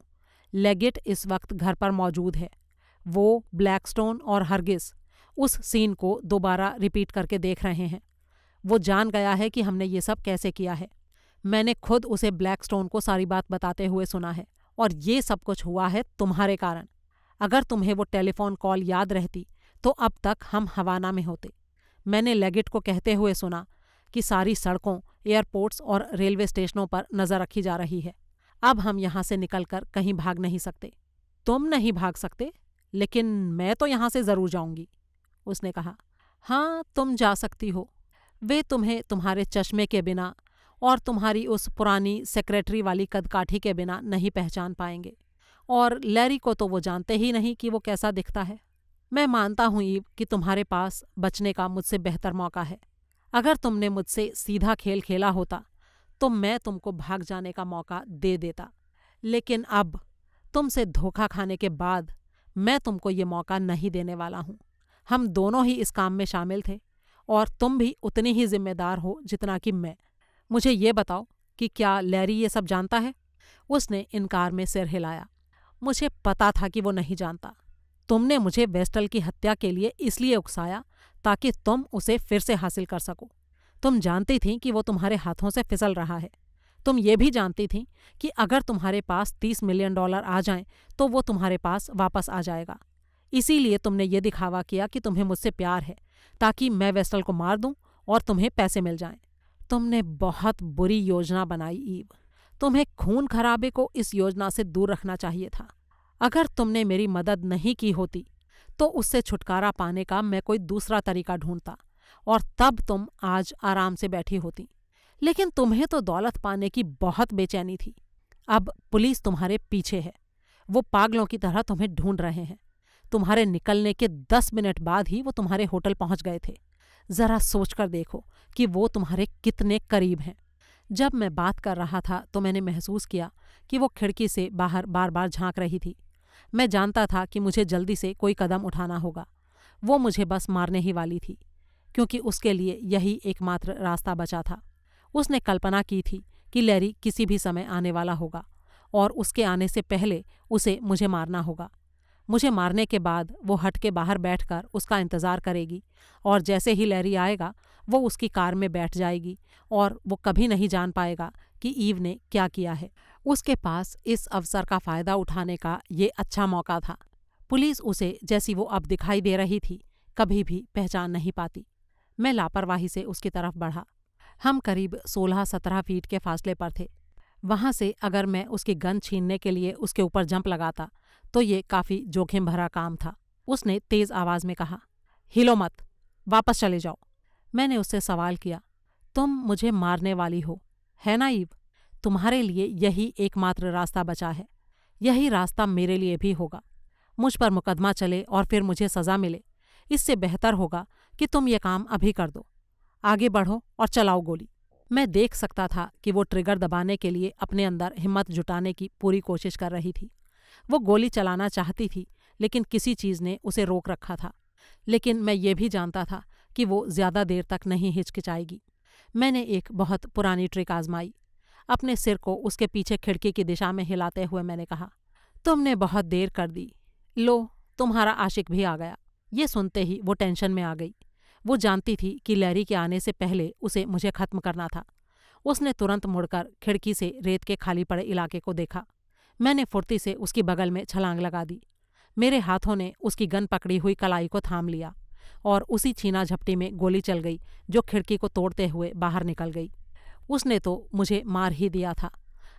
लेगेट इस वक्त घर पर मौजूद है। वो ब्लैकस्टोन और हरगिस उस सीन को दोबारा रिपीट करके देख रहे हैं। वो जान गया है कि हमने ये सब कैसे किया है। मैंने खुद उसे ब्लैकस्टोन को सारी बात बताते हुए सुना है और ये सब कुछ हुआ है तुम्हारे कारण। अगर तुम्हें वो टेलीफोन कॉल याद रहती तो अब तक हम हवाना में होते। मैंने लेगेट को कहते हुए सुना कि सारी सड़कों, एयरपोर्ट्स और रेलवे स्टेशनों पर नज़र रखी जा रही है। अब हम यहाँ से निकलकर कहीं भाग नहीं सकते। तुम नहीं भाग सकते, लेकिन मैं तो यहाँ से ज़रूर जाऊँगी, उसने कहा। हाँ, तुम जा सकती हो। वे तुम्हें तुम्हारे चश्मे के बिना और तुम्हारी उस पुरानी सेक्रेटरी वाली कदकाठी के बिना नहीं पहचान पाएंगे। और लैरी को तो वो जानते ही नहीं कि वो कैसा दिखता है। मैं मानता हूँ ईव कि तुम्हारे पास बचने का मुझसे बेहतर मौका है। अगर तुमने मुझसे सीधा खेल खेला होता तो मैं तुमको भाग जाने का मौका दे देता, लेकिन अब तुमसे धोखा खाने के बाद मैं तुमको ये मौका नहीं देने वाला हूँ। हम दोनों ही इस काम में शामिल थे और तुम भी उतनी ही जिम्मेदार हो जितना कि मैं। मुझे ये बताओ कि क्या लैरी ये सब जानता है? उसने इनकार में सिर हिलाया। मुझे पता था कि वो नहीं जानता। तुमने मुझे वेस्टल की हत्या के लिए इसलिए उकसाया ताकि तुम उसे फिर से हासिल कर सको। तुम जानती थी कि वो तुम्हारे हाथों से फिसल रहा है। तुम ये भी जानती थी कि अगर तुम्हारे पास $30 मिलियन आ जाएं तो वो तुम्हारे पास वापस आ जाएगा। इसीलिए तुमने ये दिखावा किया कि तुम्हें मुझसे प्यार है ताकि मैं वेस्टल को मार दूं और तुम्हें पैसे मिल जाएं। तुमने बहुत बुरी योजना बनाई ईव। तुम्हें खून खराबे को इस योजना से दूर रखना चाहिए था। अगर तुमने मेरी मदद नहीं की होती तो उससे छुटकारा पाने का मैं कोई दूसरा तरीका ढूंढता और तब तुम आज आराम से बैठी होती। लेकिन तुम्हें तो दौलत पाने की बहुत बेचैनी थी। अब पुलिस तुम्हारे पीछे है। वो पागलों की तरह तुम्हें ढूंढ रहे हैं। तुम्हारे निकलने के 10 मिनट बाद ही वो तुम्हारे होटल पहुंच गए थे। जरा सोचकर देखो कि वो तुम्हारे कितने करीब हैं। जब मैं बात कर रहा था तो मैंने महसूस किया कि वो खिड़की से बाहर बार बार झांक रही थी। मैं जानता था कि मुझे जल्दी से कोई कदम उठाना होगा। वो मुझे बस मारने ही वाली थी, क्योंकि उसके लिए यही एकमात्र रास्ता बचा था। उसने कल्पना की थी कि लैरी किसी भी समय आने वाला होगा और उसके आने से पहले उसे मुझे मारना होगा। मुझे मारने के बाद वो हट के बाहर बैठकर उसका इंतज़ार करेगी और जैसे ही लैरी आएगा वो उसकी कार में बैठ जाएगी और वो कभी नहीं जान पाएगा कि ईव ने क्या किया है। उसके पास इस अवसर का फ़ायदा उठाने का ये अच्छा मौका था। पुलिस उसे जैसी वो अब दिखाई दे रही थी कभी भी पहचान नहीं पाती। मैं लापरवाही से उसकी तरफ बढ़ा। हम करीब 16-17 फीट के फासले पर थे। वहाँ से अगर मैं उसकी गन छीनने के लिए उसके ऊपर जंप लगाता तो ये काफ़ी जोखिम भरा काम था। उसने तेज़ आवाज़ में कहा, हिलो मत, वापस चले जाओ। मैंने उससे सवाल किया, तुम मुझे मारने वाली हो, है ना ईव? तुम्हारे लिए यही एकमात्र रास्ता बचा है। यही रास्ता मेरे लिए भी होगा। मुझ पर मुकदमा चले और फिर मुझे सज़ा मिले, इससे बेहतर होगा कि तुम ये काम अभी कर दो। आगे बढ़ो और चलाओ गोली। मैं देख सकता था कि वो ट्रिगर दबाने के लिए अपने अंदर हिम्मत जुटाने की पूरी कोशिश कर रही थी। वो गोली चलाना चाहती थी, लेकिन किसी चीज़ ने उसे रोक रखा था। लेकिन मैं ये भी जानता था कि वो ज़्यादा देर तक नहीं हिचकिचाएगी। मैंने एक बहुत पुरानी ट्रिक आजमाई। अपने सिर को उसके पीछे खिड़की की दिशा में हिलाते हुए मैंने कहा, तुमने बहुत देर कर दी। लो, तुम्हारा आशिक भी आ गया। ये सुनते ही वो टेंशन में आ गई। वो जानती थी कि लैरी के आने से पहले उसे मुझे ख़त्म करना था। उसने तुरंत मुड़कर खिड़की से रेत के खाली पड़े इलाके को देखा। मैंने फुर्ती से उसकी बगल में छलांग लगा दी। मेरे हाथों ने उसकी गन पकड़ी हुई कलाई को थाम लिया और उसी छीना झपटी में गोली चल गई जो खिड़की को तोड़ते हुए बाहर निकल गई। उसने तो मुझे मार ही दिया था,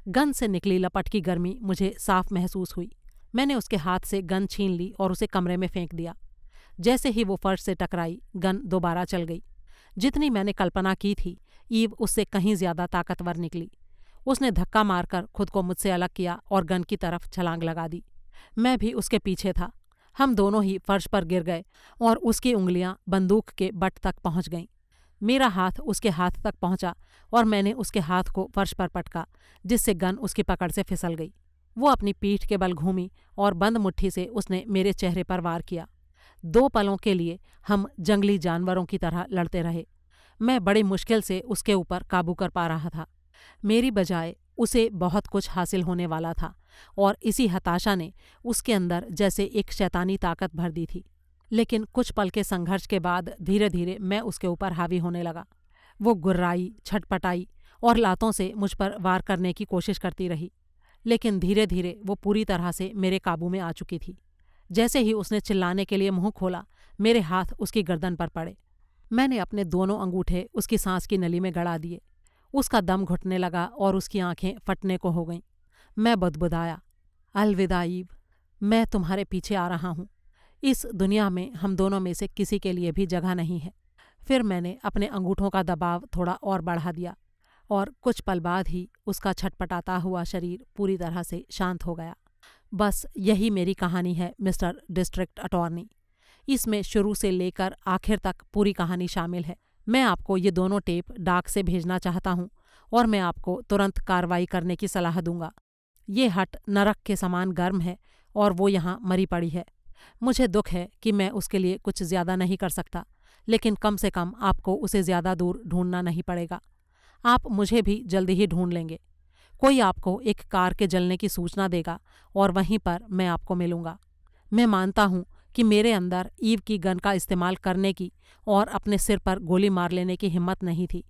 गन से निकली लपट की गर्मी मुझे साफ महसूस हुई। मैंने उसके हाथ से गन छीन ली और उसे कमरे में फेंक दिया। जैसे ही वो फर्श से टकराई, गन दोबारा चल गई। जितनी मैंने कल्पना की थी, ईव उससे कहीं ज्यादा ताकतवर निकली। उसने धक्का मारकर खुद को मुझसे अलग किया और गन की तरफ छलांग लगा दी। मैं भी उसके पीछे था। हम दोनों ही फर्श पर गिर गए और उसकी उंगलियां बंदूक के बट तक पहुंच गईं। मेरा हाथ उसके हाथ तक पहुंचा और मैंने उसके हाथ को फर्श पर पटका, जिससे गन उसकी पकड़ से फिसल गई। वो अपनी पीठ के बल घूमी और बंद मुट्ठी से उसने मेरे चेहरे पर वार किया। 2 पलों के लिए हम जंगली जानवरों की तरह लड़ते रहे। मैं बड़ी मुश्किल से उसके ऊपर काबू कर पा रहा था। मेरी बजाय उसे बहुत कुछ हासिल होने वाला था और इसी हताशा ने उसके अंदर जैसे एक शैतानी ताकत भर दी थी। लेकिन कुछ पल के संघर्ष के बाद धीरे धीरे मैं उसके ऊपर हावी होने लगा। वो गुर्राई, छटपटाई और लातों से मुझ पर वार करने की कोशिश करती रही, लेकिन धीरे धीरे वो पूरी तरह से मेरे काबू में आ चुकी थी। जैसे ही उसने चिल्लाने के लिए मुंह खोला, मेरे हाथ उसकी गर्दन पर पड़े। मैंने अपने दोनों अंगूठे उसकी सांस की नली में गड़ा दिए। उसका दम घुटने लगा और उसकी आंखें फटने को हो गईं। मैं बुदबुदाया, अलविदा ईव, मैं तुम्हारे पीछे आ रहा हूँ। इस दुनिया में हम दोनों में से किसी के लिए भी जगह नहीं है। फिर मैंने अपने अंगूठों का दबाव थोड़ा और बढ़ा दिया और कुछ पल बाद ही उसका छटपटाता हुआ शरीर पूरी तरह से शांत हो गया। बस यही मेरी कहानी है मिस्टर डिस्ट्रिक्ट अटॉर्नी। इसमें शुरू से लेकर आखिर तक पूरी कहानी शामिल है। मैं आपको ये दोनों टेप डाक से भेजना चाहता हूँ और मैं आपको तुरंत कार्रवाई करने की सलाह दूंगा। ये हट नरक के समान गर्म है और वो यहाँ मरी पड़ी है। मुझे दुख है कि मैं उसके लिए कुछ ज्यादा नहीं कर सकता, लेकिन कम से कम आपको उसे ज्यादा दूर ढूंढना नहीं पड़ेगा। आप मुझे भी जल्दी ही ढूंढ लेंगे। कोई आपको एक कार के जलने की सूचना देगा और वहीं पर मैं आपको मिलूंगा। मैं मानता हूँ कि मेरे अंदर ईव की गन का इस्तेमाल करने की और अपने सिर पर गोली मार लेने की हिम्मत नहीं थी।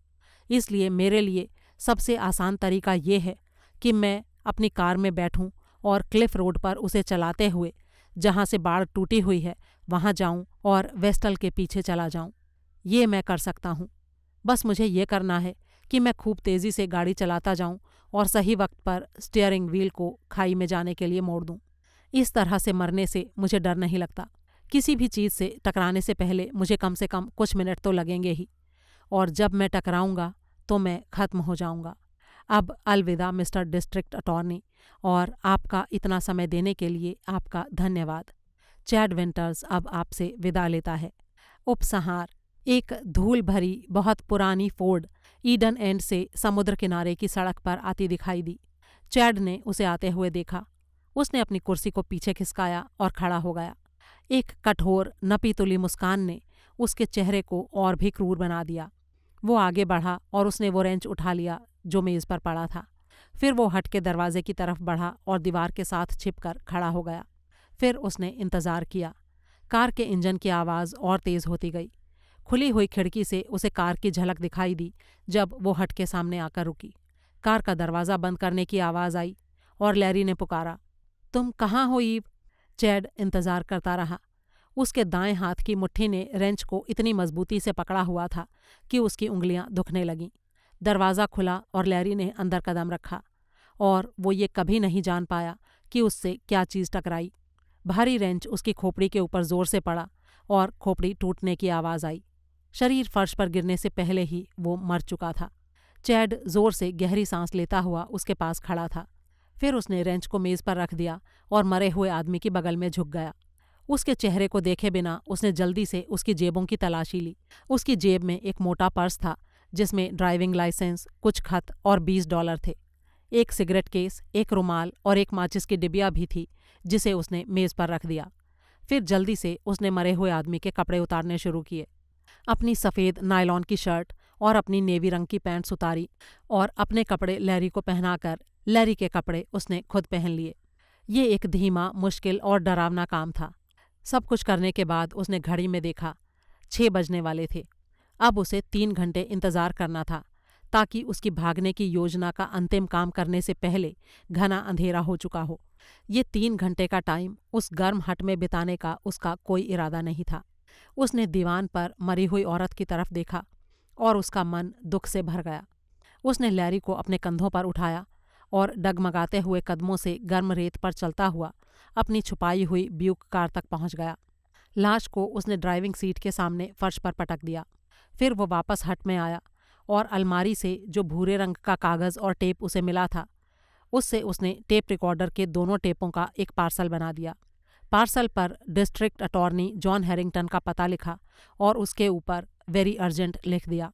इसलिए मेरे लिए सबसे आसान तरीका ये है कि मैं अपनी कार में बैठूं और क्लिफ रोड पर उसे चलाते हुए जहां से बाड़ टूटी हुई है वहां जाऊं और वेस्टल के पीछे चला जाऊं। ये मैं कर सकता हूं। बस मुझे ये करना है कि मैं खूब तेज़ी से गाड़ी चलाता जाऊं और सही वक्त पर स्टीयरिंग व्हील को खाई में जाने के लिए मोड़ दूं। इस तरह से मरने से मुझे डर नहीं लगता। किसी भी चीज़ से टकराने से पहले मुझे कम से कम कुछ मिनट तो लगेंगे ही, और जब मैं टकराऊंगा तो मैं ख़त्म हो जाऊंगा। अब अलविदा मिस्टर डिस्ट्रिक्ट अटॉर्नी, और आपका इतना समय देने के लिए आपका धन्यवाद। चैड विंटर्स अब आपसे विदा लेता है। उपसंहार: एक धूल भरी बहुत पुरानी फोर्ड ईडन एंड से समुद्र किनारे की सड़क पर आती दिखाई दी। चैड ने उसे आते हुए देखा। उसने अपनी कुर्सी को पीछे खिसकाया और खड़ा हो गया। एक कठोर नपी तुली मुस्कान ने उसके चेहरे को और भी क्रूर बना दिया। वो आगे बढ़ा और उसने वो रेंच उठा लिया जो मेज़ पर पड़ा था। फिर वो हट के दरवाजे की तरफ बढ़ा और दीवार के साथ छिपकर खड़ा हो गया। फिर उसने इंतज़ार किया। कार के इंजन की आवाज़ और तेज़ होती गई। खुली हुई खिड़की से उसे कार की झलक दिखाई दी जब वो हट के सामने आकर रुकी। कार का दरवाज़ा बंद करने की आवाज़ आई और लैरी ने पुकारा, तुम कहाँ हो ईव? चैड इंतज़ार करता रहा। उसके दाएं हाथ की मुट्ठी ने रेंच को इतनी मजबूती से पकड़ा हुआ था कि उसकी उंगलियां दुखने लगीं। दरवाज़ा खुला और लैरी ने अंदर कदम रखा, और वो ये कभी नहीं जान पाया कि उससे क्या चीज़ टकराई। भारी रेंच उसकी खोपड़ी के ऊपर जोर से पड़ा और खोपड़ी टूटने की आवाज़ आई। शरीर फर्श पर गिरने से पहले ही वो मर चुका था। चैड जोर से गहरी सांस लेता हुआ उसके पास खड़ा था। फिर उसने रेंच को मेज़ पर रख दिया और मरे हुए आदमी की बगल में झुक गया। उसके चेहरे को देखे बिना उसने जल्दी से उसकी जेबों की तलाशी ली। उसकी जेब में एक मोटा पर्स था जिसमें ड्राइविंग लाइसेंस, कुछ खत और $20 थे। एक सिगरेट केस, एक रुमाल और एक माचिस की डिबिया भी थी जिसे उसने मेज़ पर रख दिया। फिर जल्दी से उसने मरे हुए आदमी के कपड़े उतारने शुरू किए। अपनी सफ़ेद नायलॉन की शर्ट और अपनी नेवी रंग की पैंट्स उतारी और अपने कपड़े लैरी को पहनाकर लैरी के कपड़े उसने खुद पहन लिए। ये एक धीमा, मुश्किल और डरावना काम था। सब कुछ करने के बाद उसने घड़ी में देखा। 6 बजने वाले थे। अब उसे 3 घंटे इंतज़ार करना था ताकि उसकी भागने की योजना का अंतिम काम करने से पहले घना अंधेरा हो चुका हो। ये 3 घंटे का टाइम उस गर्म हट में बिताने का उसका कोई इरादा नहीं था। उसने दीवान पर मरी हुई औरत की तरफ देखा और उसका मन दुख से भर गया। उसने लैरी को अपने कंधों पर उठाया और डगमगाते हुए कदमों से गर्म रेत पर चलता हुआ अपनी छुपाई हुई ब्यूक कार तक पहुंच गया। लाश को उसने ड्राइविंग सीट के सामने फर्श पर पटक दिया। फिर वो वापस हट में आया और अलमारी से जो भूरे रंग का कागज़ और टेप उसे मिला था, उससे उसने टेप रिकॉर्डर के दोनों टेपों का एक पार्सल बना दिया। पार्सल पर डिस्ट्रिक्ट अटॉर्नी जॉन हैरिंगटन का पता लिखा और उसके ऊपर वेरी अर्जेंट लिख दिया।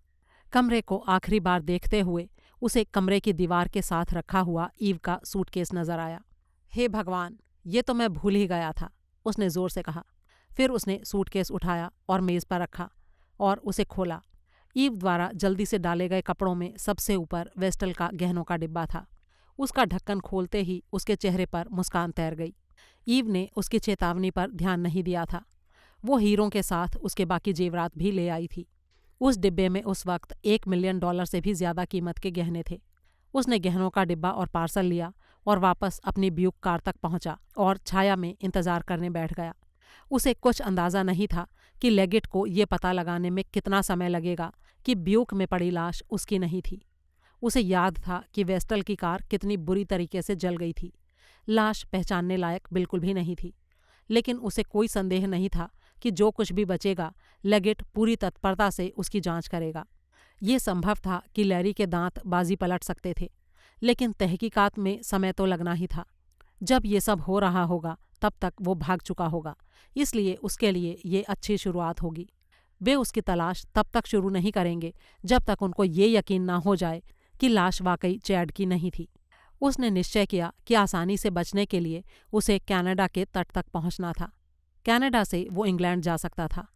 कमरे को आखिरी बार देखते हुए उसे कमरे की दीवार के साथ रखा हुआ ईव का सूटकेस नजर आया। हे भगवान, ये तो मैं भूल ही गया था, उसने जोर से कहा। फिर उसने सूटकेस उठाया और मेज पर रखा और उसे खोला। ईव द्वारा जल्दी से डाले गए कपड़ों में सबसे ऊपर वेस्टल का गहनों का डिब्बा था। उसका ढक्कन खोलते ही उसके चेहरे पर मुस्कान तैर गई। ईव ने उसकी चेतावनी पर ध्यान नहीं दिया था। वो हीरों के साथ उसके बाकी जेवरात भी ले आई थी। उस डिब्बे में उस वक्त $1 मिलियन से भी ज्यादा कीमत के गहने थे। उसने गहनों का डिब्बा और पार्सल लिया और वापस अपनी ब्यूक कार तक पहुंचा और छाया में इंतजार करने बैठ गया। उसे कुछ अंदाजा नहीं था कि लेगिट को ये पता लगाने में कितना समय लगेगा कि ब्यूक में पड़ी लाश उसकी नहीं थी। उसे याद था कि वेस्टल की कार कितनी बुरी तरीके से जल गई थी। लाश पहचानने लायक बिल्कुल भी नहीं थी, लेकिन उसे कोई संदेह नहीं था कि जो कुछ भी बचेगा लेगिट पूरी तत्परता से उसकी जांच करेगा। ये संभव था कि लैरी के दांत बाजी पलट सकते थे, लेकिन तहकीकात में समय तो लगना ही था। जब ये सब हो रहा होगा तब तक वो भाग चुका होगा, इसलिए उसके लिए ये अच्छी शुरुआत होगी। वे उसकी तलाश तब तक शुरू नहीं करेंगे जब तक उनको ये यकीन ना हो जाए कि लाश वाकई चैड की नहीं थी। उसने निश्चय किया कि आसानी से बचने के लिए उसे कनाडा के तट तक पहुंचना था। कनाडा से वो इंग्लैंड जा सकता था।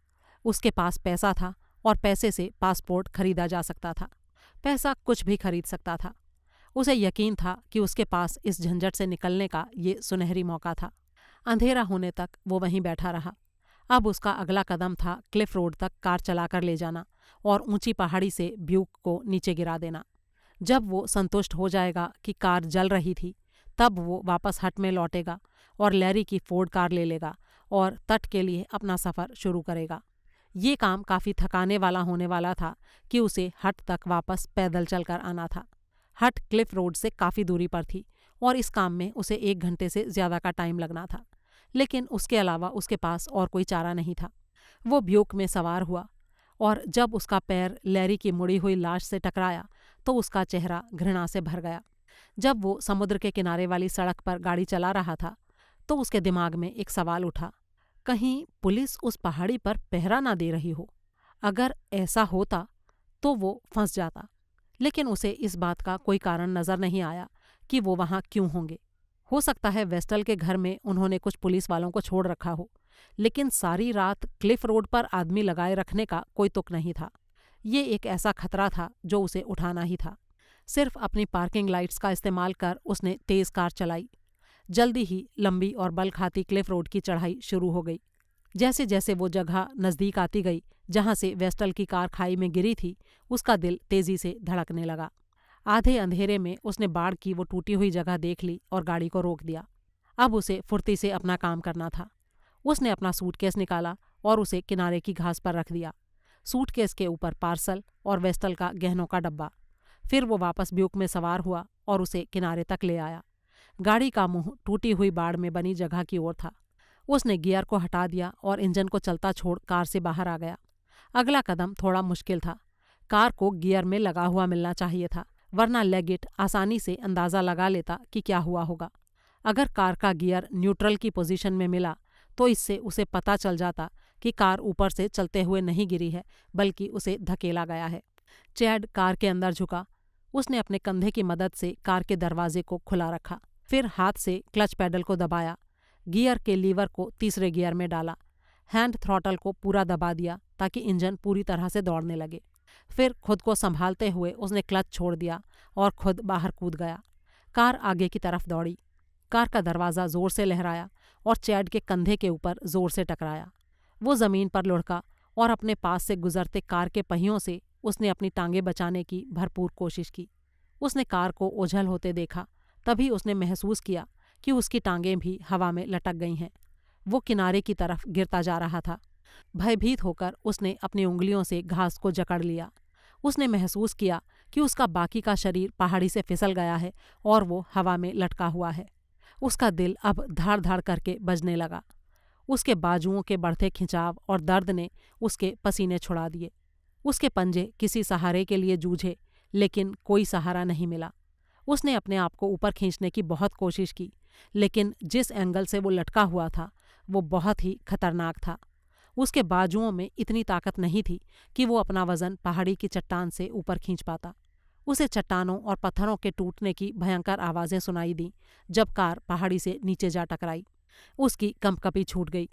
उसके पास पैसा था और पैसे से पासपोर्ट खरीदा जा सकता था। पैसा कुछ भी खरीद सकता था। उसे यकीन था कि उसके पास इस झंझट से निकलने का ये सुनहरी मौका था। अंधेरा होने तक वो वहीं बैठा रहा। अब उसका अगला कदम था क्लिफ रोड तक कार चलाकर ले जाना और ऊंची पहाड़ी से ब्यूक को नीचे गिरा देना। जब वो संतुष्ट हो जाएगा कि कार जल रही थी, तब वो वापस हट में लौटेगा और लैरी की फोर्ड कार ले लेगा और तट के लिए अपना सफ़र शुरू करेगा। ये काम काफ़ी थकाने वाला होने वाला था कि उसे हट तक वापस पैदल चलकर आना था। हट क्लिफ रोड से काफ़ी दूरी पर थी और इस काम में उसे 1 घंटे से ज़्यादा का टाइम लगना था, लेकिन उसके अलावा उसके पास और कोई चारा नहीं था। वो ब्यूक में सवार हुआ और जब उसका पैर लैरी की मुड़ी हुई लाश से टकराया तो उसका चेहरा घृणा से भर गया। जब वो समुद्र के किनारे वाली सड़क पर गाड़ी चला रहा था तो उसके दिमाग में एक सवाल उठा, कहीं पुलिस उस पहाड़ी पर पहरा ना दे रही हो। अगर ऐसा होता तो वो फंस जाता, लेकिन उसे इस बात का कोई कारण नज़र नहीं आया कि वो वहाँ क्यों होंगे। हो सकता है वेस्टल के घर में उन्होंने कुछ पुलिस वालों को छोड़ रखा हो, लेकिन सारी रात क्लिफ रोड पर आदमी लगाए रखने का कोई तुक नहीं था। ये एक ऐसा खतरा था जो उसे उठाना ही था। सिर्फ अपनी पार्किंग लाइट्स का इस्तेमाल कर उसने तेज़ कार चलाई। जल्दी ही लंबी और बल खाती क्लिफ रोड की चढ़ाई शुरू हो गई। जैसे जैसे वो जगह नज़दीक आती गई जहाँ से वेस्टल की कार खाई में गिरी थी, उसका दिल तेज़ी से धड़कने लगा। आधे अंधेरे में उसने बाढ़ की वो टूटी हुई जगह देख ली और गाड़ी को रोक दिया। अब उसे फुर्ती से अपना काम करना था। उसने अपना सूटकेस निकाला और उसे किनारे की घास पर रख दिया। सूटकेस के ऊपर पार्सल और वेस्टल का गहनों का डब्बा। फिर वो वापस ब्यूक में सवार हुआ और उसे किनारे तक ले आया। गाड़ी का मुंह टूटी हुई बाड़ में बनी जगह की ओर था। उसने गियर को हटा दिया और इंजन को चलता छोड़ कार से बाहर आ गया। अगला कदम थोड़ा मुश्किल था। कार को गियर में लगा हुआ मिलना चाहिए था, वरना लेगिट आसानी से अंदाज़ा लगा लेता कि क्या हुआ होगा। अगर कार का गियर न्यूट्रल की पोजीशन में मिला तो इससे उसे पता चल जाता कि कार ऊपर से चलते हुए नहीं गिरी है, बल्कि उसे धकेला गया है। चैड कार के अंदर झुका। उसने अपने कंधे की मदद से कार के दरवाजे को खुला रखा, फिर हाथ से क्लच पैडल को दबाया, गियर के लीवर को तीसरे गियर में डाला, हैंड थ्रॉटल को पूरा दबा दिया ताकि इंजन पूरी तरह से दौड़ने लगे। फिर खुद को संभालते हुए उसने क्लच छोड़ दिया और खुद बाहर कूद गया। कार आगे की तरफ दौड़ी। कार का दरवाज़ा ज़ोर से लहराया और चैड के कंधे के ऊपर ज़ोर से टकराया। वो ज़मीन पर लुढ़का और अपने पास से गुजरते कार के पहियों से उसने अपनी टांगें बचाने की भरपूर कोशिश की। उसने कार को ओझल होते देखा, तभी उसने महसूस किया कि उसकी टांगें भी हवा में लटक गई हैं। वो किनारे की तरफ गिरता जा रहा था। भयभीत होकर उसने अपनी उंगलियों से घास को जकड़ लिया। उसने महसूस किया कि उसका बाकी का शरीर पहाड़ी से फिसल गया है और वो हवा में लटका हुआ है। उसका दिल अब धाड़ धाड़ करके बजने लगा। उसके बाजुओं के बढ़ते खिंचाव और दर्द ने उसके पसीने छुड़ा दिए। उसके पंजे किसी सहारे के लिए जूझे, लेकिन कोई सहारा नहीं मिला। उसने अपने आप को ऊपर खींचने की बहुत कोशिश की, लेकिन जिस एंगल से वो लटका हुआ था वो बहुत ही खतरनाक था। उसके बाजुओं में इतनी ताकत नहीं थी कि वो अपना वजन पहाड़ी की चट्टान से ऊपर खींच पाता। उसे चट्टानों और पत्थरों के टूटने की भयंकर आवाज़ें सुनाई दीं जब कार पहाड़ी से नीचे जा टकराई। उसकी कंपकपी छूट गई।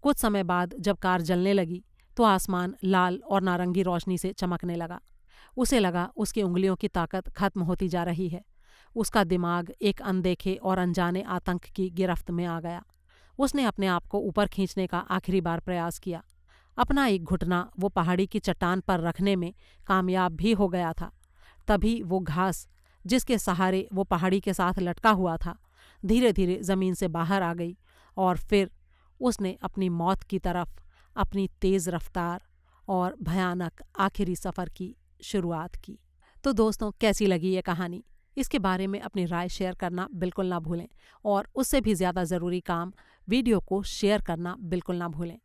कुछ समय बाद जब कार जलने लगी तो आसमान लाल और नारंगी रोशनी से चमकने लगा। उसे लगा उसकी उंगलियों की ताकत खत्म होती जा रही है। उसका दिमाग एक अनदेखे और अनजाने आतंक की गिरफ्त में आ गया। उसने अपने आप को ऊपर खींचने का आखिरी बार प्रयास किया। अपना एक घुटना वो पहाड़ी की चट्टान पर रखने में कामयाब भी हो गया था। तभी वो घास जिसके सहारे वो पहाड़ी के साथ लटका हुआ था धीरे धीरे ज़मीन से बाहर आ गई और फिर उसने अपनी मौत की तरफ अपनी तेज़ रफ्तार और भयानक आखिरी सफ़र की शुरुआत की। तो दोस्तों, कैसी लगी ये कहानी? इसके बारे में अपनी राय शेयर करना बिल्कुल ना भूलें और उससे भी ज़्यादा ज़रूरी काम, वीडियो को शेयर करना बिल्कुल ना भूलें।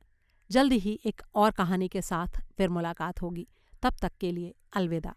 जल्दी ही एक और कहानी के साथ फिर मुलाकात होगी। तब तक के लिए अलविदा।